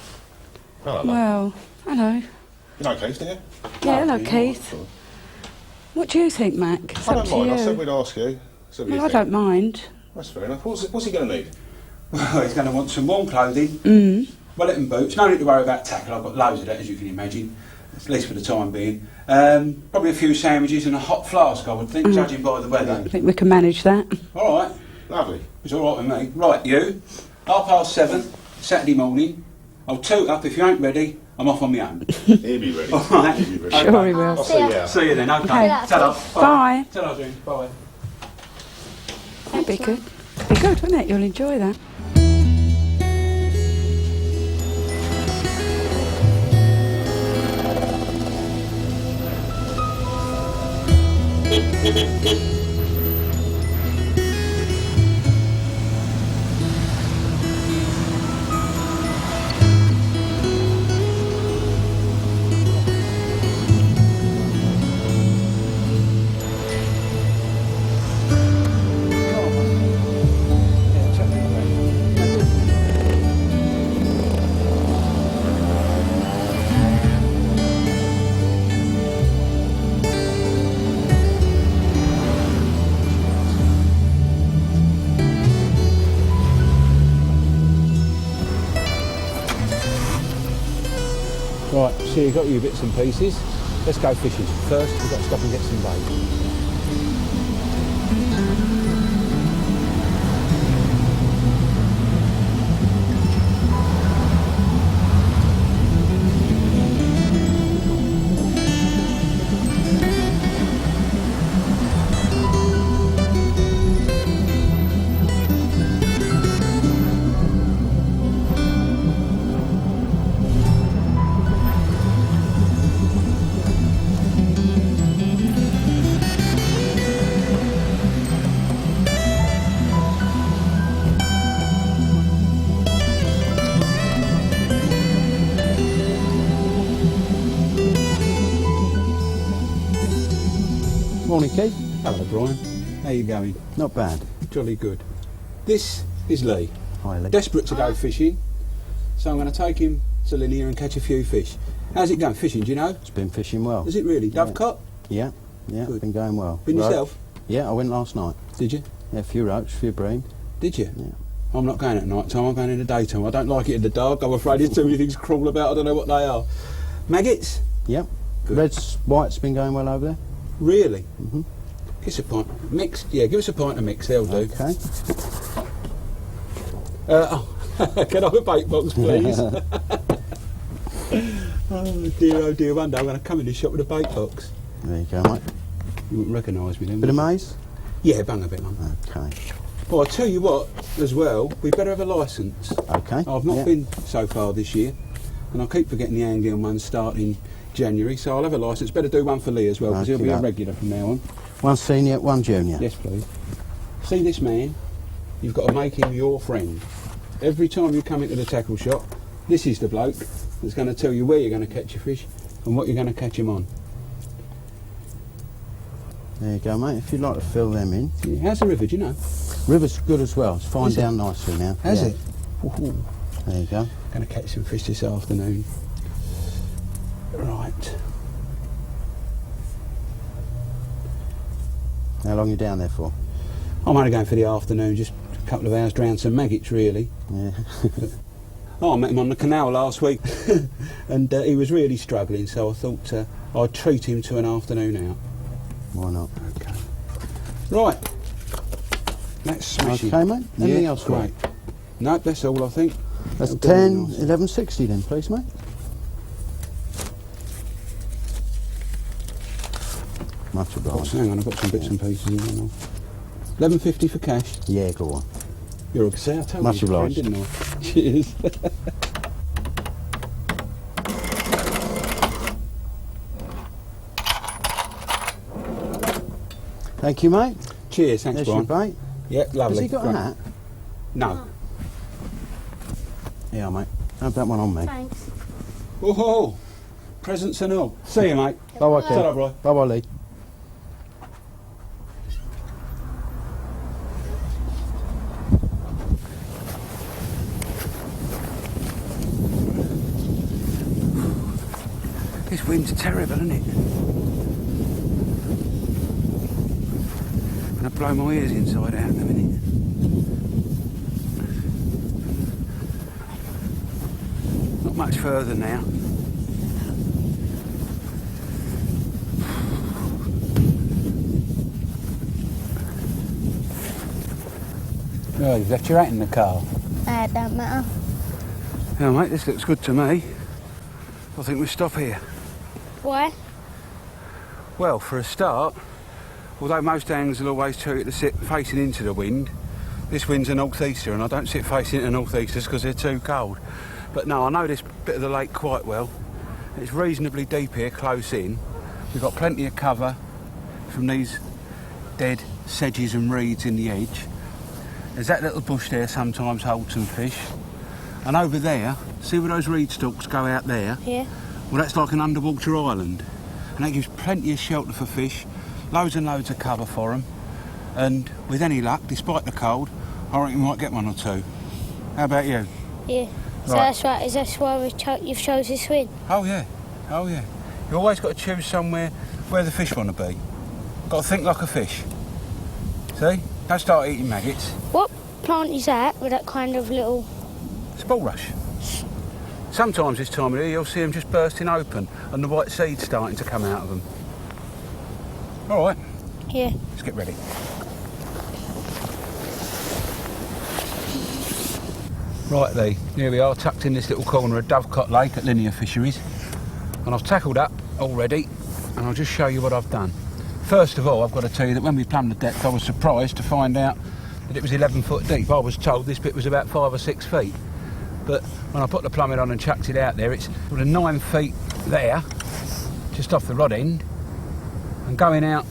Hello. Well, hello. You know Keith, do you? Yeah, hello, Keith. What do you think, Mac? It's I up don't to mind. you. I said we'd ask you. So Well, I don't mind. That's fair enough. What's he going to need? Well, he's going to want some warm clothing, wallet and boots. No need to worry about tackle. I've got loads of that, as you can imagine, at least for the time being. Probably a few sandwiches and a hot flask, I would think, judging by the weather. I think we can manage that. All right. Lovely. It's all right with me. Right, you. 7:30 Saturday morning. I'll toot up if you ain't ready. I'm off on my own. He'll be ready. All right. He'll be ready. Sure he will. I'll see you out. See you then. Okay. Okay. Ta-ra. Bye. Ta-ra, June. Bye. That'd be good. Be good, wouldn't it? You'll enjoy that. Right, so you've got your bits and pieces. Let's go fishing. First, we've got to stop and get some bait. Morning, Keith. Hello, Brian. How you going? Not bad. Jolly good. This is Lee. Hi, Lee. Desperate to go fishing, so I'm going to take him to Linear and catch a few fish. How's it going fishing, do you know? It's been fishing well. Is it really? Dovecote? Yeah, Good. been going well. Been Roach? yourself? Yeah, I went last night. Did you? Yeah, a few roach, a few bream. Did you? Yeah. I'm not going at night time, I'm going in the daytime. I don't like it in the dark, I'm afraid there's too many things crawl about, I don't know what they are. Maggots? Yep. Good. Reds, whites been going well over there. Really? Mhm. Give us a pint. Mixed? Yeah, give us a pint of mix, they'll do. Okay. Can I have a bait box, please? Oh dear, one day I'm going to come in the shop with a bait box. There you go, mate. You wouldn't recognise me then, Bit of would you? maize? Yeah, bung a bit, mum. Okay. Well, I'll tell you what, as well, we better have a licence. Okay. I've not yeah. been so far this year, and I keep forgetting the angling one starting January, so I'll have a licence. Better do one for Lee as well, because he'll be a Okay. regular from now on. One senior, one junior. Yes, please. See this man? You've got to make him your friend. Every time you come into the tackle shop, this is the bloke that's going to tell you where you're going to catch your fish and what you're going to catch him on. There you go, mate. If you'd like to fill them in. Yeah, how's the river, do you know? River's good as well. It's fine Is it? down nicely now. Has Yeah. it? Ooh. There you go. Going to catch some fish this afternoon. Right. How long are you down there for? I'm only going for the afternoon, just a couple of hours, drown some maggots really. Yeah. Oh, I met him on the canal last week and he was really struggling, so I thought I'd treat him to an afternoon out. Why not? Okay. Right. That's smashing. Okay, mate. Anything Yeah, else for great. No, that's all I think. That's That'll do 10, nice. 11.60 then, please, mate. Much Oh, obliged. hang on, I've got some bits and pieces in there. 11.50 for cash. Yeah, go on. You're a good say, I told Much you, friend, obliged. didn't I? Cheers. Thank you, mate. Cheers, thanks, There's your Brian. bait. Yeah, lovely. Has he got Great. a hat? No. Yeah, mate. Have that one on me. Thanks. Oh, presents and all. See you, mate. Bye-bye, Ta-ra, Brian. Bye-bye, Lee. This wind's terrible, isn't it? I'm going to blow my ears inside out in a minute. Not much further now. Oh, you've left your hat in the car. It don't matter. Yeah, mate, this looks good to me. I think we stop here. Why? Well, for a start, although most anglers will always tell you to sit facing into the wind, this wind's a northeaster, and I don't sit facing into northeasters because they're too cold. But no, I know this bit of the lake quite well. It's reasonably deep here, close in. We've got plenty of cover from these dead sedges and reeds in the edge. There's that little bush there sometimes holds some fish. And over there, see where those reed stalks go out there? Yeah. Well, that's like an underwater island. And that gives plenty of shelter for fish, loads and loads of cover for them. And with any luck, despite the cold, I reckon you might get one or two. How about you? Yeah. So Right. that's right. Is that why you've chose this wind? Oh yeah, oh yeah. You've always got to choose somewhere where the fish want to be. Got to think like a fish. See? Don't start eating maggots. What plant is that with that kind of little... It's a bulrush. Sometimes this time of year you'll see them just bursting open and the white seeds starting to come out of them. All right, Yeah. let's get ready. Right, Lee, here we are, tucked in this little corner of Dovecote Lake at Linear Fisheries. And I've tackled up already, and I'll just show you what I've done. First of all, I've got to tell you that when we plumbed the depth, I was surprised to find out that it was 11 foot deep. I was told this bit was about 5 or 6 feet. But when I put the plumbing on and chucked it out there, it's sort of 9 feet there, just off the rod end. And going out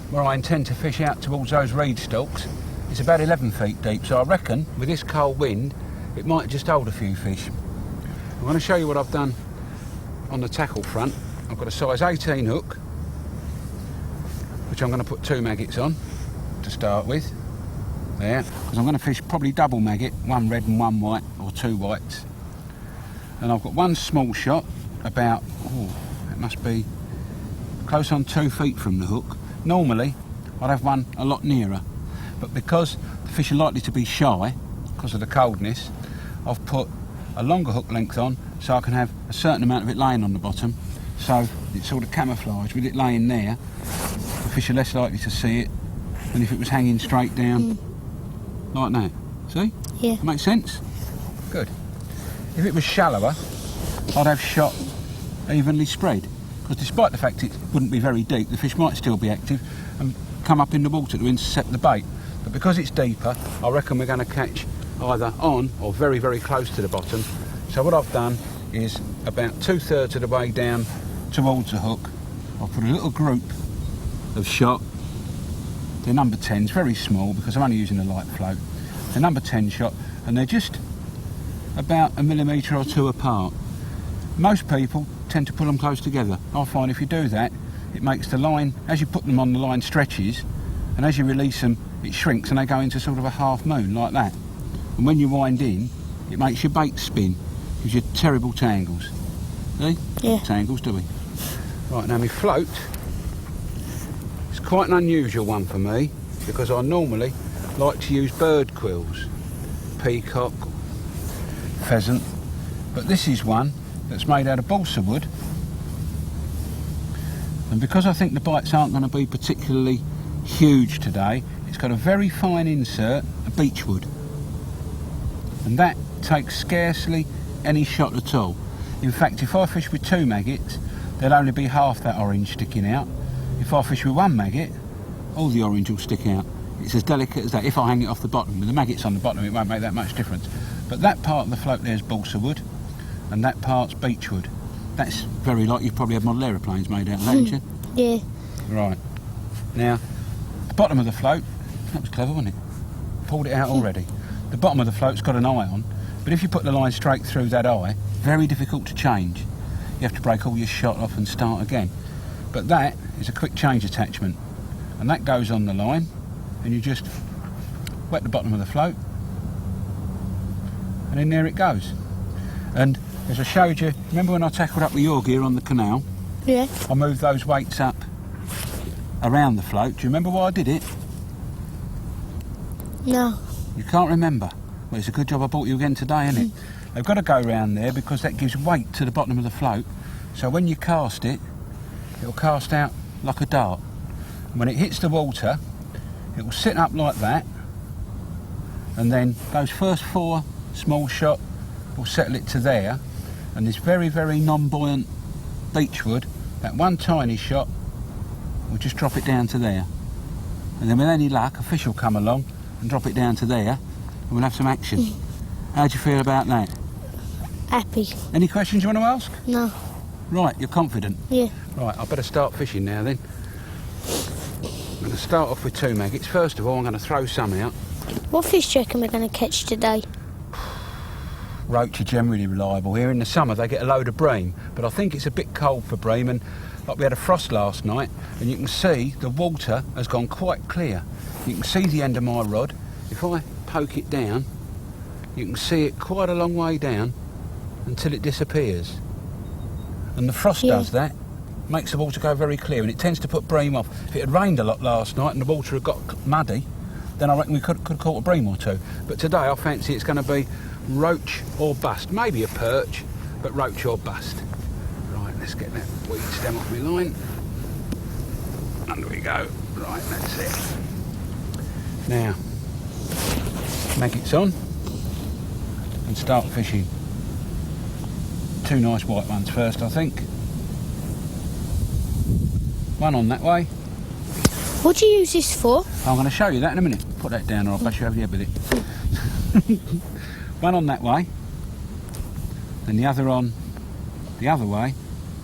where I intend to fish out towards those reed stalks, it's about 11 feet deep. So I reckon, with this cold wind, it might just hold a few fish. I'm going to show you what I've done on the tackle front. I've got a size 18 hook, which I'm going to put 2 maggots on to start with. There, because I'm going to fish probably double maggot, 1 red and 1 white, or 2 whites. And I've got 1 small shot, about, it must be close on 2 feet from the hook. Normally, I'd have one a lot nearer, but because the fish are likely to be shy, because of the coldness, I've put a longer hook length on so I can have a certain amount of it laying on the bottom, so it's sort of camouflage. With it laying there, the fish are less likely to see it than if it was hanging straight down like that. See? Yeah. Makes sense? Good. If it was shallower, I'd have shot evenly spread, because despite the fact it wouldn't be very deep, the fish might still be active and come up in the water to intercept the bait. But because it's deeper, I reckon we're going to catch either on or very, very close to the bottom. So what I've done is about 2/3 of the way down towards the hook, I've put a little group of shot. They're number 10s, very small because I'm only using a light float. They're number 10 shot, and they're just about 1 millimetre or 2 apart. Most people tend to pull them close together. I find if you do that, it makes the line, as you put them on, the line stretches, and as you release them, it shrinks and they go into sort of a half moon like that. And when you wind in, it makes your bait spin, gives you terrible tangles. See? Yeah. Tangles, do we? Right, now my float, it's quite an unusual one for me, because I normally like to use bird quills, peacock, pheasant, but this is one that's made out of balsa wood, and because I think the bites aren't going to be particularly huge today, it's got a very fine insert, a beechwood, and that takes scarcely any shot at all. In fact, if I fish with 2 maggots, there'll only be half that orange sticking out. If I fish with 1 maggot, all the orange will stick out. It's as delicate as that. If I hang it off the bottom, with the maggots on the bottom, it won't make that much difference. But that part of the float there is balsa wood, and that part's beechwood. That's very like you've probably had model aeroplanes made out of that, haven't you? Yeah. Right. Now, the bottom of the float, that was clever, wasn't it? Pulled it out already. The bottom of the float's got an eye on, but if you put the line straight through that eye, very difficult to change. You have to break all your shot off and start again. But that is a quick change attachment, and that goes on the line, and you just wet the bottom of the float, and in there it goes. And as I showed you, remember when I tackled up with your gear on the canal, Yeah. I moved those weights up around the float. Do you remember why I did it? No. You can't remember? Well, it's a good job I brought you again today, isn't it? They've got to go round there because that gives weight to the bottom of the float. So when you cast it, it'll cast out like a dart. And when it hits the water, it will sit up like that, and then those first 4 small shot will settle it to there, and this very, very non-buoyant beechwood, that one tiny shot will just drop it down to there. And then with any luck, a fish will come along and drop it down to there, and we'll have some action. How do you feel about that? Happy. Any questions you want to ask? No. Right, you're confident? Yeah. Right, I better start fishing now then. I'm going to start off with 2 maggots. First of all, I'm going to throw some out. What fish do you reckon we're going to catch today? Roach are generally reliable. Here in the summer they get a load of bream, but I think it's a bit cold for bream, and like we had a frost last night, and you can see the water has gone quite clear. You can see the end of my rod. If I poke it down, you can see it quite a long way down until it disappears. And the frost does that, makes the water go very clear, and it tends to put bream off. If it had rained a lot last night and the water had got muddy, then I reckon we could have caught a bream or 2. But today I fancy it's going to be roach or bust. Maybe a perch, but roach or bust. Right, let's get that weed stem off my line. Under we go. Right, that's it. Now, maggots on and start fishing. 2 nice white ones first, I think. One on that way. What do you use this for? I'm going to show you that in a minute. Put that down or I'll bash you over the head with it. One on that way, and the other on the other way,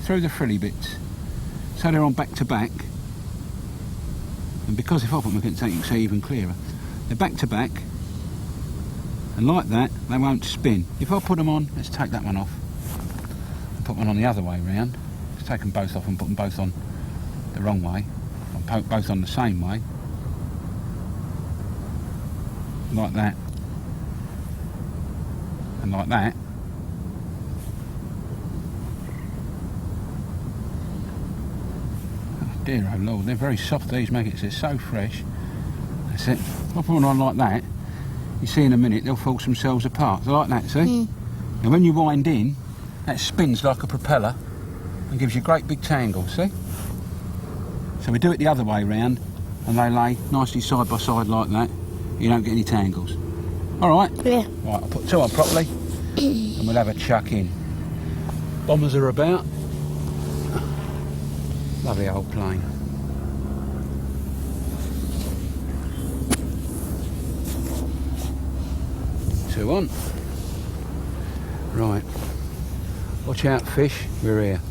through the frilly bits. So they're on back to back. And because if I put my against that, you can see even clearer. They're back to back, and like that, they won't spin. If I put them on, let's take that one off, and put one on the other way round. Let's take them both off and put them both on the wrong way. I'll poke both on the same way. Like that. And like that. Oh dear oh lord, they're very soft, these maggots, they're so fresh. That's it. If I put one on like that, you see in a minute they'll force themselves apart. They're like that, see? And when you wind in, that spins like a propeller and gives you great big tangles, see? So we do it the other way round, and they lay nicely side by side like that. You don't get any tangles. Alright? Yeah. Right, I'll put 2 on properly, and we'll have a chuck in. Bombers are about. Lovely old plane. Two on. Right. Watch out, fish. We're here.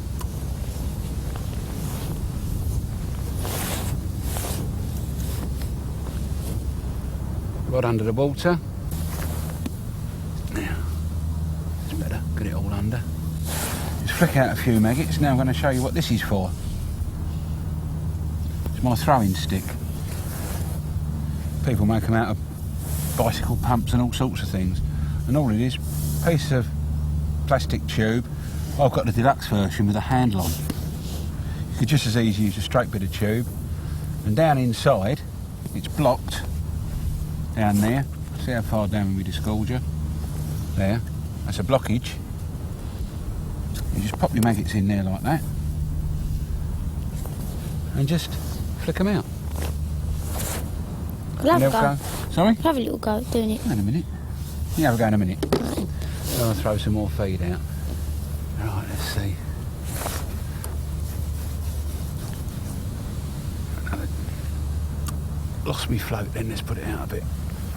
Rod under the water. Now, it's better. Get it all under. Just flick out a few maggots. Now I'm going to show you what this is for. It's my throwing stick. People make them out of bicycle pumps and all sorts of things. And all it is, a piece of plastic tube. I've got the deluxe version with a handle on. You could just as easily use a straight bit of tube. And down inside, it's blocked. Down there, see how far down we disgorge you? There, that's a blockage. You just pop your maggots in there like that, and just flick them out. I'll have a go. Sorry? I'll have a little go at doing it. In a minute. Yeah, we'll go in a minute. I'll throw some more feed out. Right, let's see. Lost me float then, let's put it out a bit.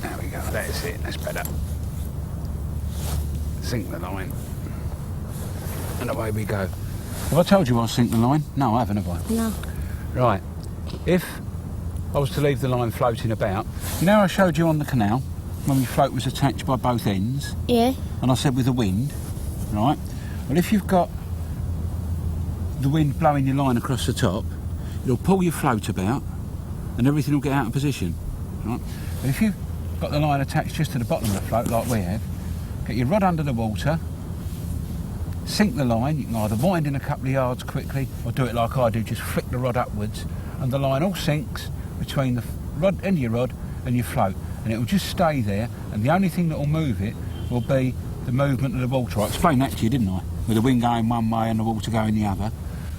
There we go, that's it, that's better. Sink the line. And away we go. Have I told you I'll sink the line? No, I haven't, have I? No. Right, if I was to leave the line floating about, you know I showed you on the canal when the float was attached by both ends? Yeah. And I said with the wind, right? Well, if you've got the wind blowing your line across the top, it'll pull your float about and everything will get out of position, right? But if you've got the line attached just to the bottom of the float like we have, get your rod under the water, sink the line. You can either wind in a couple of yards quickly or do it like I do, just flick the rod upwards, and the line all sinks between the rod, end of your rod and your float, and it will just stay there, and the only thing that will move it will be the movement of the water. I explained that to you, didn't I? With the wind going one way and the water going the other.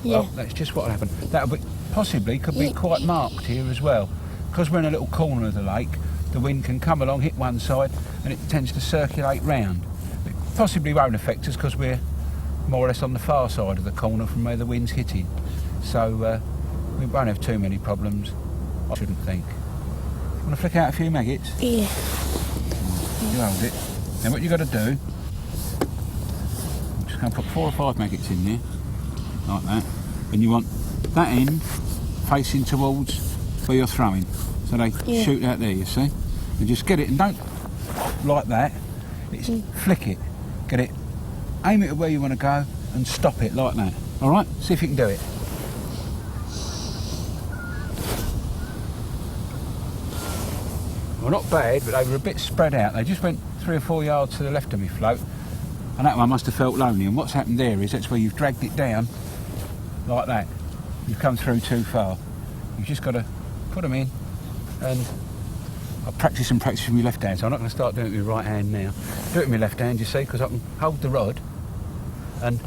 Yeah. Well, that's just what will happen. That will be, possibly could be quite marked here as well. Because we're in a little corner of the lake, the wind can come along, hit one side, and it tends to circulate round. It possibly won't affect us because we're more or less on the far side of the corner from where the wind's hitting. So we won't have too many problems, I shouldn't think. Want to flick out a few maggots? Yeah. You hold it. Now what you've got to do, I'm just going to put 4 or 5 maggots in there, like that. And you want that end facing towards where you're throwing. So they shoot out there, you see? And just get it, and don't like that, it's flick it. Get it, aim it at where you want to go, and stop it like that. Alright? See if you can do it. Well, not bad, but they were a bit spread out. They just went 3 or 4 yards to the left of me float, and that one must have felt lonely. And what's happened there is that's where you've dragged it down like that. You've come through too far. You've just got to put them in, and I'll practice with my left hand, so I'm not going to start doing it with my right hand now. Do it with my left hand, you see, because I can hold the rod and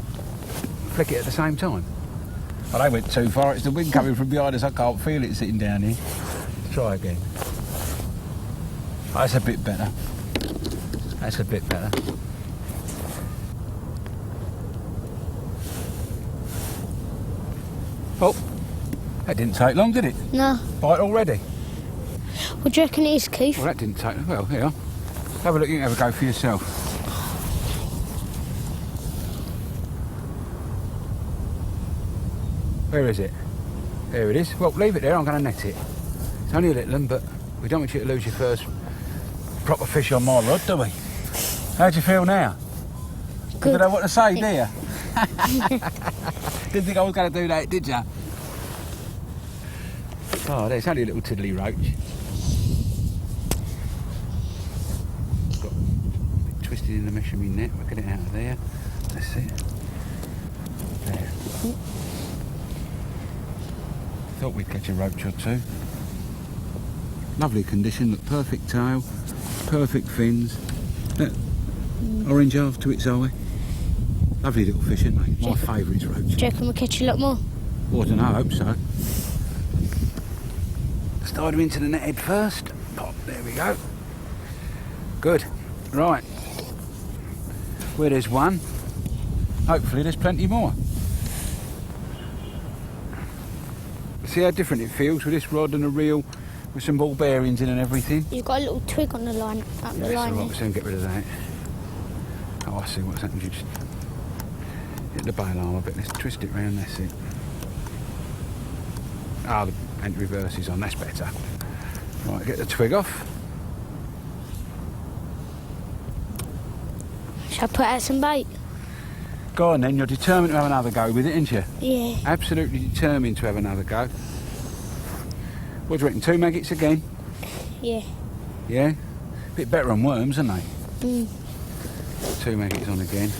flick it at the same time. Well, they went too far. It's the wind coming from behind us. I can't feel it sitting down here. Let's try again. Oh, that's a bit better. That's a bit better. Oh, that didn't take long, did it? No. Bite already? What do you reckon it is, Keith? Well, that didn't take... Well, here. Have a look, you can have a go for yourself. Where is it? There it is. Well, leave it there, I'm going to net it. It's only a little one, but we don't want you to lose your first proper fish on my rod, do we? How do you feel now? Good. Did I know what to say, do you? Didn't think I was going to do that, did you? Oh, there's only a little tiddly roach. Got a bit twisted in the mesh of my net. We'll get it out of there. That's it. There. Thought we'd catch a roach or two. Lovely condition, look, perfect tail, perfect fins. That orange half to its eye. Lovely little fish, isn't they? My favourite's roach. Do you reckon we'll catch a lot more? Well, I don't know, I hope so. Start him into the net head first. Pop, there we go. Good. Right. Where there's one, hopefully there's plenty more. See how different it feels with this rod and a reel with some ball bearings in and everything? You've got a little twig on the line, up the line. Right, soon get rid of that. Oh, I see what's happened. You just hit the bail arm a bit. Let's twist it round, that's it. Ah, the anti-reverse is on, that's better. Right, get the twig off. Shall I put out some bait? Go on then, you're determined to have another go with it, aren't you? Yeah. Absolutely determined to have another go. What do you reckon, 2 maggots again? Yeah. Yeah? Bit better on worms, aren't they? 2 maggots on again.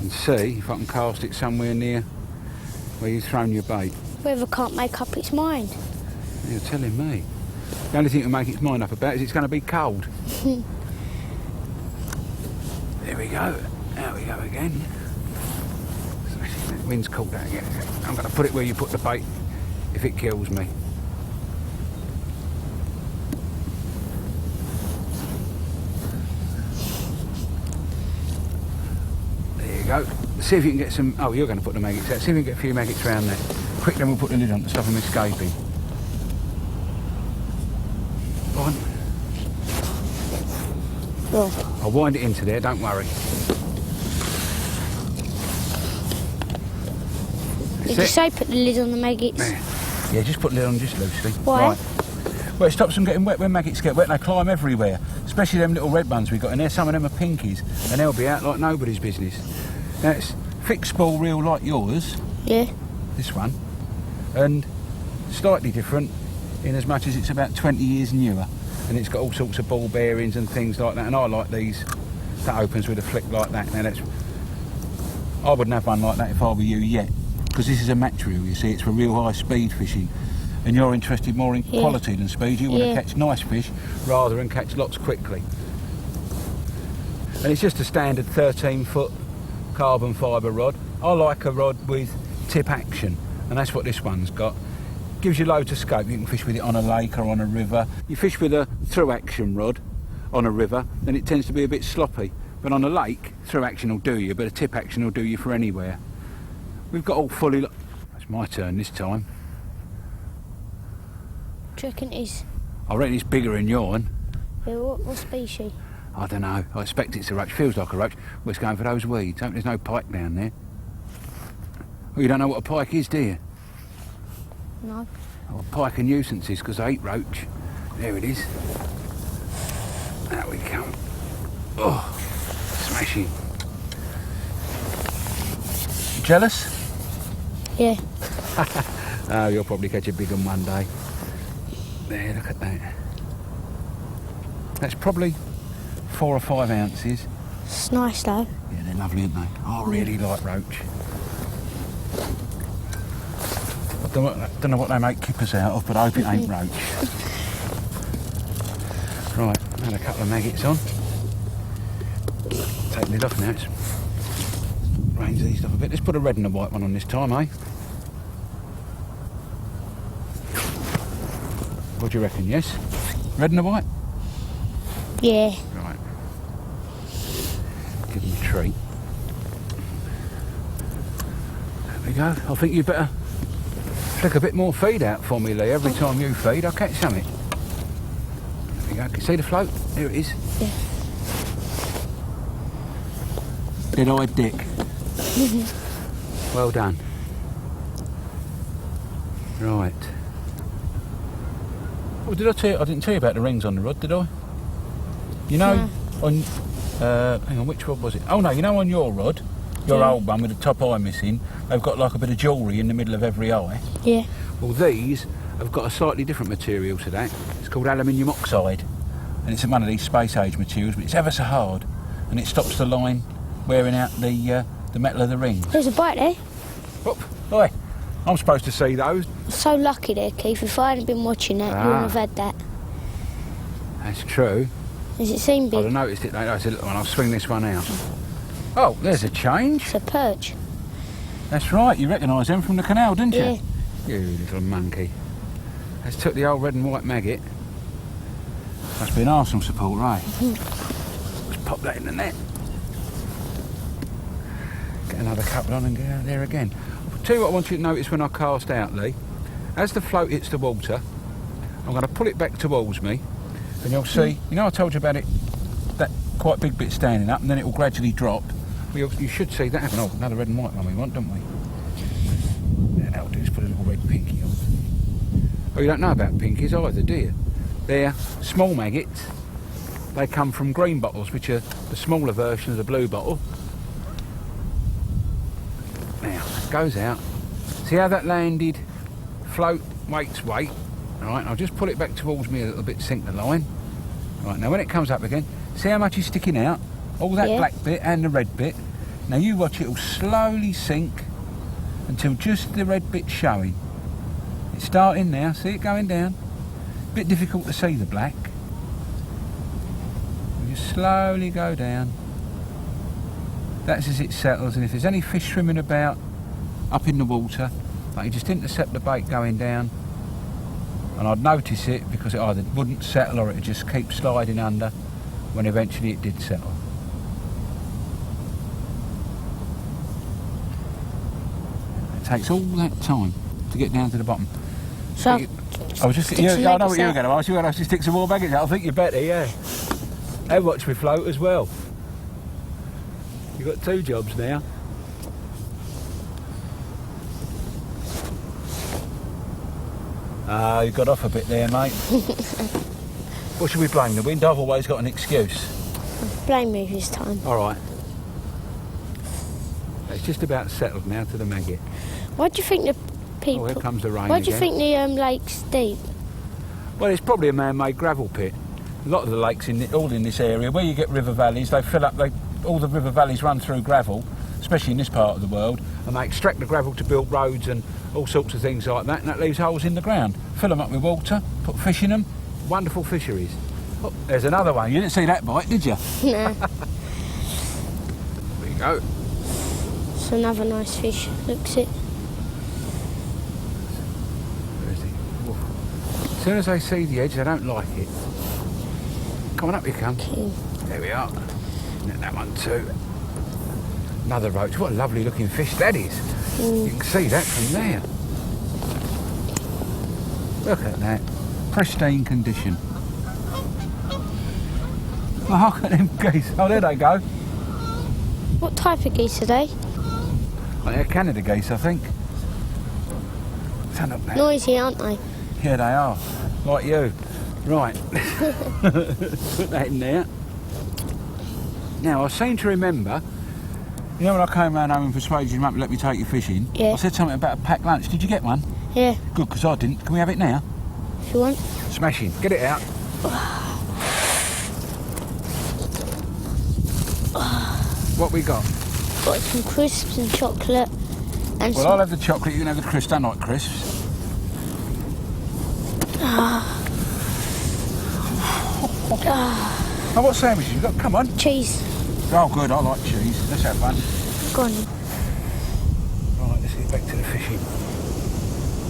And see if I can cast it somewhere near where you've thrown your bait. River can't make up its mind. You're telling me. The only thing to make its mind up about is it's going to be cold. There we go. There we go again. The wind's caught that again. I'm going to put it where you put the bait if it kills me. There you go. See if you can get some... Oh, you're going to put the maggots out. See if you can get a few maggots around there. Quick, then we'll put the lid on to stop them escaping. Go on. Oh. I'll wind it into there, don't worry. Did you say put the lid on the maggots? There. Yeah, just put the lid on just loosely. Why? Right. Well, it stops them getting wet. When maggots get wet, they climb everywhere. Especially them little red ones we got in there. Some of them are pinkies, and they'll be out like nobody's business. Now, it's fixed spool reel like yours. Yeah. This one. And slightly different in as much as it's about 20 years newer. And it's got all sorts of ball bearings and things like that. And I like these. That opens with a flick like that. Now, that's I wouldn't have one like that if I were you yet, because this is a match reel, you see, it's for real high speed fishing, and you're interested more in quality than speed. You want to catch nice fish rather than catch lots quickly. And it's just a standard 13-foot carbon fibre rod. I like a rod with tip action, and that's what this one's got. Gives you loads of scope. You can fish with it on a lake or on a river. You fish with a through action rod on a river, then it tends to be a bit sloppy. But on a lake, through action will do you, but a tip action will do you for anywhere. We've got all fully... It's my turn this time. Do you reckon it is? I reckon it's bigger than yours. Yeah, what species? I don't know. I expect it's a roach. Feels like a roach. Well, it's going for those weeds. Hope there's no pike down there. Well, you don't know what a pike is, do you? No. Oh, a pike are nuisances because they eat roach. There it is. There we come. Oh, smashing. Jealous? Yeah. Oh, you'll probably catch a big one one day. There, look at that. That's probably 4 or 5 ounces. It's nice though. Yeah, they're lovely, aren't they? I really like roach. I don't know what they make kippers out of, but I hope it ain't roach. Right, add a couple of maggots on. Take the lid off now. It's range these off a bit. Let's put a red and a white one on this time, eh? What do you reckon, yes? Red and a white? Yeah. Right. Give them a treat. There we go. I think you better flick a bit more feed out for me, Lee. Every time you feed, I'll catch something. There we go. Can you see the float? There it is. Yeah. Dead-eyed Dick. Well done. Right. Oh, did I tell you? I didn't tell you about the rings on the rod, did I? You know, on hang on, which rod was it? Oh no, you know on your rod, your old one with the top eye missing, they've got like a bit of jewellery in the middle of every eye. Yeah. Well, these have got a slightly different material to that. It's called aluminium oxide, and it's one of these space age materials, but it's ever so hard, and it stops the line wearing out the metal of the rings. There's a bite there. Whoop, oi, I'm supposed to see those. So lucky there, Keith. If I hadn't been watching that, you wouldn't have had that. That's true. Does it seem big? I'd have noticed it. That's a little one. I'll swing this one out. Oh, there's a change. It's a perch. That's right. You recognise them from the canal, didn't you? Yeah. You little monkey. Let's took the old red and white maggot. Must be an Arsenal supporter, eh? Let's pop that in the net. Get another couple on and get out there again. I'll tell you what I want you to notice when I cast out, Lee. As the float hits the water, I'm going to pull it back towards me, and you'll see, you know I told you about it, that quite big bit standing up, and then it will gradually drop. Well, you should see that happen. Oh, another red and white one we want, don't we? Yeah, that'll do, just put a little red pinky on. Oh, you don't know about pinkies either, do you? They're small maggots. They come from green bottles, which are the smaller version of the blue bottle. Now, it goes out. See how that landed? Float, weight's weight. Alright, I'll just pull it back towards me a little bit, sink the line. Right, now when it comes up again, see how much is sticking out? All that black bit and the red bit. Now you watch it will slowly sink until just the red bit's showing. It's starting now, see it going down. Bit difficult to see the black. You slowly go down. That's as it settles, and if there's any fish swimming about up in the water, like you just intercept the bait going down, and I'd notice it because it either wouldn't settle or it would just keep sliding under when eventually it did settle. It takes all that time to get down to the bottom. So, I was just, I know what you were going to ask. You were going to stick some more maggots out. I think you better, yeah. They watch me float as well. You've got 2 jobs now. You got off a bit there, mate. What should we blame? The wind? I've always got an excuse. blame me this time. All right. It's just about settled now to the maggot. Why do you think the people... Oh, here comes the rain Why do you again. think the lake's deep? Well, it's probably a man-made gravel pit. A lot of the lakes all in this area, where you get river valleys, they fill up. All the river valleys run through gravel, especially in this part of the world, and they extract the gravel to build roads and all sorts of things like that, and that leaves holes in the ground. Fill them up with water, put fish in them, wonderful fisheries. Oh, there's another one. You didn't see that bite, did you? No. There you go. It's another nice fish. Looks it. Where is he? Whoa. As soon as they see the edge, they don't like it. Come on up, you come. Okay. There we are. And that one too. Another roach. What a lovely looking fish that is. You can see that from there. Look at that. Pristine condition. Oh, look at them geese. Oh, there they go. What type of geese are they? Oh, they're Canada geese, I think. Stand up there. Noisy, aren't they? Here they are. Like you. Right. Put that in there. Now, I seem to remember, you know when I came round home and persuaded you to let me take you fishing? Yeah. I said something about a packed lunch. Did you get one? Yeah, Good, because I didn't. Can we have it now? if you want. Smashing. Get it out. What we got? Got some crisps and chocolate and Well, I'll have the chocolate, you can have the crisps. I like crisps. Oh, what sandwiches you got? Come on. cheese. Oh, good, I like cheese. Let's have one. Go on. Right, let's get back to the fishing.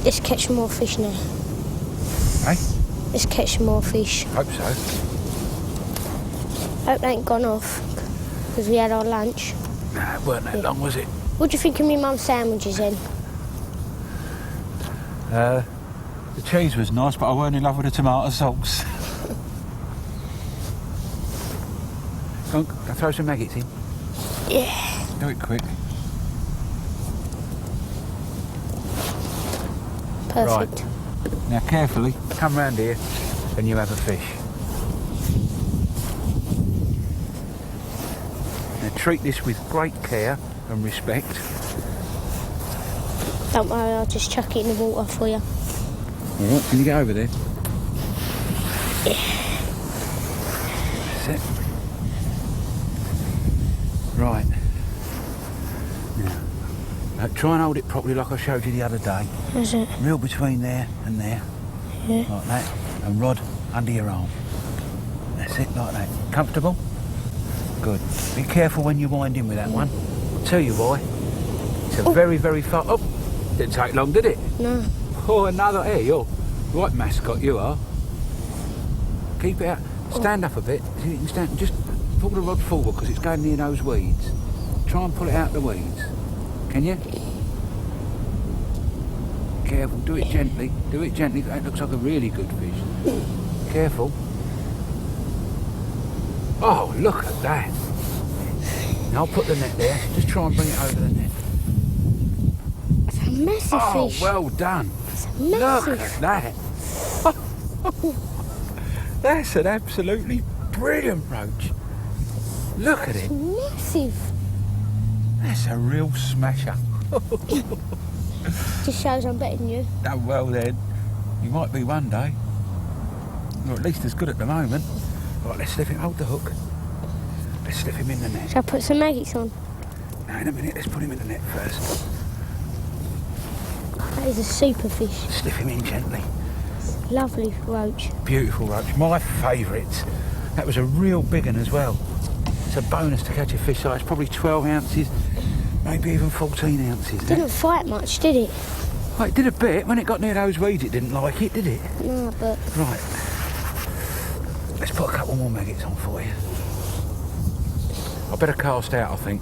Let's catch more fish now. Hey? Let's catch some more fish. Hope so. Hope they ain't gone off because we had our lunch. Nah, it weren't that long, was it? What do you think of me mum's sandwiches then? The cheese was nice, but I weren't in love with the tomato sauce. Go on, I'll throw some maggots in. Yeah. Do it quick. Perfect. Right. Now carefully, come round here and you have a fish. Now treat this with great care and respect. Don't worry, I'll just chuck it in the water for you. Alright, can you get over there? That's it. Right. Now, try and hold it properly like I showed you the other day. Is it? Reel between there and there. Yeah. Like that. And rod under your arm. That's it, like that. Comfortable? Good. Be careful when you wind in with that one. I'll tell you why. It's a very, very far... Oh! Didn't take long, did it? No. Oh, another... Here, you're right mascot, you are. Keep it out. Stand up a bit. So you can stand... Just pull the rod forward because it's going near those weeds. Try and pull it out the weeds. Can you? Careful. Do it gently. Do it gently. That looks like a really good fish. Careful. Oh, look at that. Now I'll put the net there. Just try and bring it over the net. It's a massive Oh, fish. well done. It's Look massive. at that. That's an absolutely brilliant roach. Look at it. Massive. That's a real smasher. Just shows I'm better than you. Oh, well then, you might be one day. Or at least as good at the moment. Right, let's slip him, hold the hook. Let's slip him in the net. Shall I put some maggots on? No, in a minute, let's put him in the net first. That is a super fish. Slip him in gently. Lovely roach. Beautiful roach, my favourites. That was a real big one as well. It's a bonus to catch a fish size, probably 12 ounces, maybe even 14 ounces. Didn't fight much, did it? Well, it did a bit. When it got near those weeds, it didn't like it, did it? No, but Right. Let's put a couple more maggots on for you. I better cast out, I think,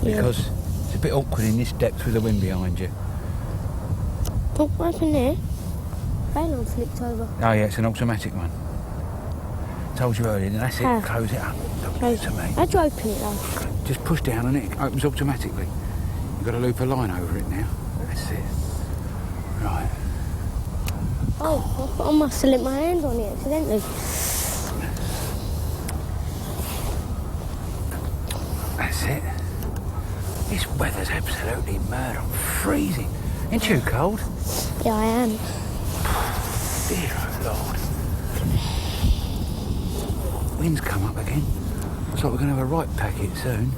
because it's a bit awkward in this depth with the wind behind you. oh, what happened there? Balon flipped over. Oh yeah, it's an automatic one. Told you earlier, and that's How? it. Close it up. Don't Close to me. How'd you open it though? Just push down and it opens automatically. You've got to loop a line over it now. That's it. Right. Oh, I must have lit my hand on it accidentally. That's it. This weather's absolutely murder. I'm freezing. Ain't you cold? Yeah, I am. Dear oh Lord. Wind's come up again. Looks like we're going to have a right packet soon.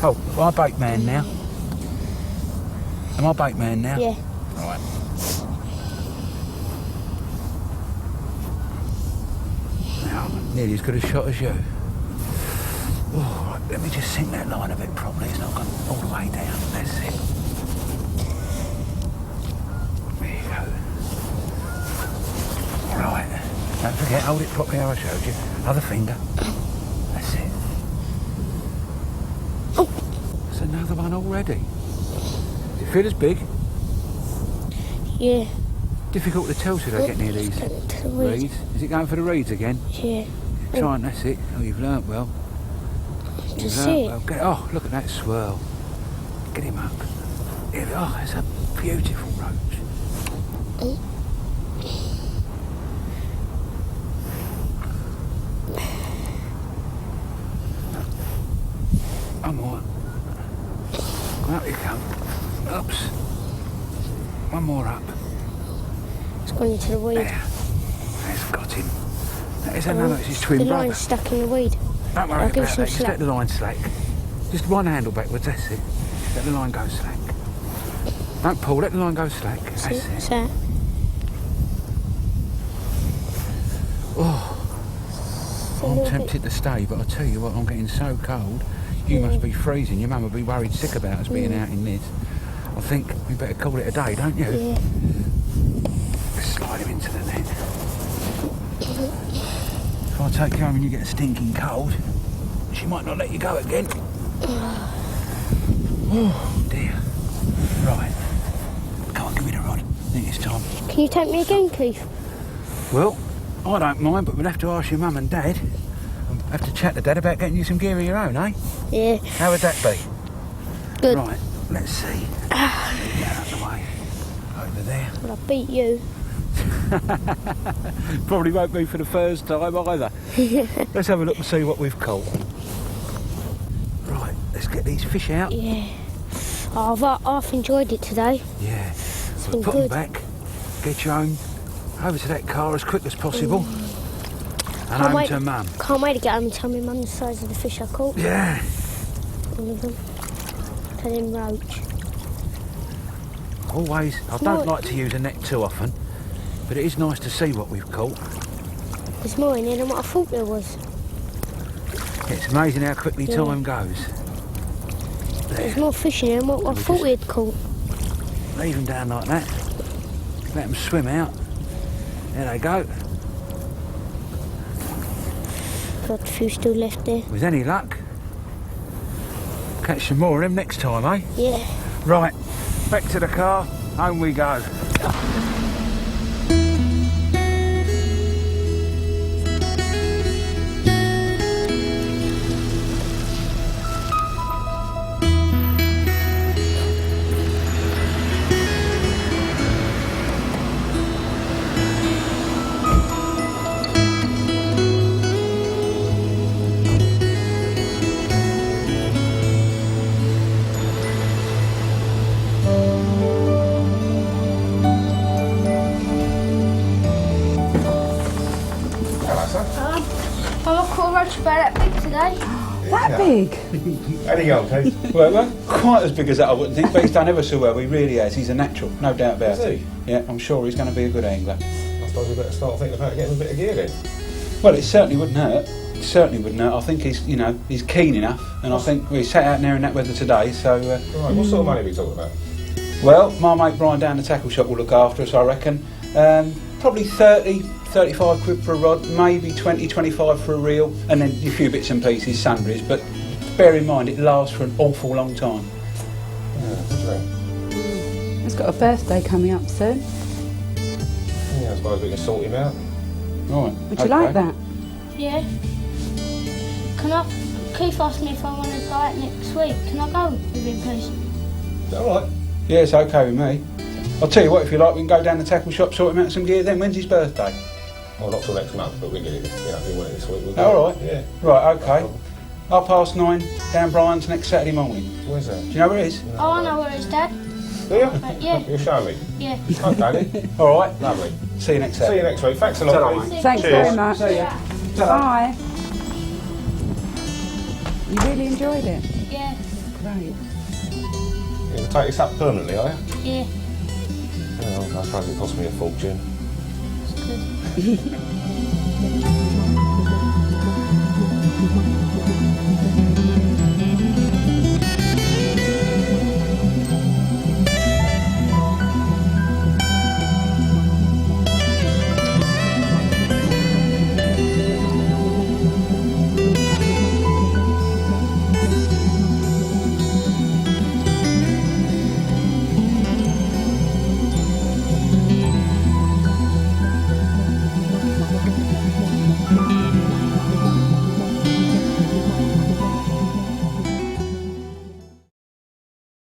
Oh, am I bait man now? Am I bait man now? Yeah. Right. Now, nearly as good a shot as you. Oh, right, let me just sink that line a bit properly. It's not gone all the way down. That's it. There you go. Right. Don't forget, hold it properly how I showed you. Other finger. That's it. Oh. That's another one already. Does it feel as big? Yeah. Difficult to tell should I get near these reeds. Is it going for the reeds again? Yeah. Try and that's it. Oh, you've learnt well. That's it. Well. Oh, look at that swirl. Get him up. Oh, it's a beautiful roach. Oh. One more. Well, up you come. Oops. One more up. It's gone into the weed. There. That's got him. That is another, it's his twin the brother. line's stuck in the weed. Don't worry I'll give about some that. Just slack. let the line slack. Just one handle backwards, that's it. Let the line go slack. Don't pull, let the line go slack. That's See, it. what's that? Oh, I'm tempted to stay, but I tell you what, I'm getting so cold. You must be freezing. Your mum will be worried sick about us being out in this. I think we better call it a day, don't you? Yeah. Let's slide him into the net. If I take you home and you get stinking cold, she might not let you go again. Oh dear. Right. Come on, give me the rod. I think it's time. Can you take me again, Keith? Well, I don't mind, but we'll have to ask your mum and dad. We'll have to chat to dad about getting you some gear of your own, eh? Yeah. How would that be? Good. Right, let's see. Get out of the way. Over there. Well, I beat you. Probably won't be for the first time either. Let's have a look and see what we've caught. Right, let's get these fish out. Yeah. Oh, I've enjoyed it today. Yeah. It's We'll been put them good. back, get you home, over to that car as quick as possible, and home to mum. Can't wait to get home and tell my mum the size of the fish I caught. Yeah. All of them. Tell him roach. Always, I don't like to use a net too often, but it is nice to see what we've caught. There's more in here than what I thought there was. It's amazing how quickly time goes. There's more fish in here than what I thought we had caught. Leave them down like that. Let them swim out. There they go. Got a few still left there. With any luck, catch some more of them next time, eh? Yeah. Right, back to the car, home we go. I caught a roach about that big today. That big? How do you go, Keith? Well, not quite as big as that, I wouldn't think, but he's done ever so well. He really has. He's a natural, no doubt about it. Is he? Yeah, I'm sure he's going to be a good angler. I suppose we better start thinking about getting a bit of gear then. Well, it certainly wouldn't hurt. It certainly wouldn't hurt. I think he's, he's keen enough, and I think we sat out there in that weather today. So, Right, what sort of money are we talking about? well, my mate Brian down the tackle shop will look after us, I reckon. Probably 30, 35 quid for a rod, maybe 20, 25 for a reel, and then a few bits and pieces, sundries. But bear in mind, it lasts for an awful long time. Yeah, He's got a birthday coming up soon. I suppose we can sort him out. Right. Would you like that? Yeah. Keith asked me if I want to go out next week. Can I go with him, please? Is that alright? Yeah, it's okay with me. I'll tell you what, if you like, we can go down the tackle shop, sort him out some gear then. When's his birthday? Well, not till next month, but we can get it, if you want it this week. We'll do All it. right. Yeah. Right, okay. 9:30, down Brian's next Saturday morning. Where's that? Do you know where it is? Oh, I know where it is, Dad. Do you? Yeah. You'll show me? Yeah. Okay then. All right. Lovely. See you next See Saturday. you next week. Thanks a lot, Ta-ra, mate. mate. Thanks Cheers. very much. See ya. Bye. You really enjoyed it? Yeah. great. You're going to take this up permanently, are you? Yeah, Well, I suppose it cost me a fortune. it's good.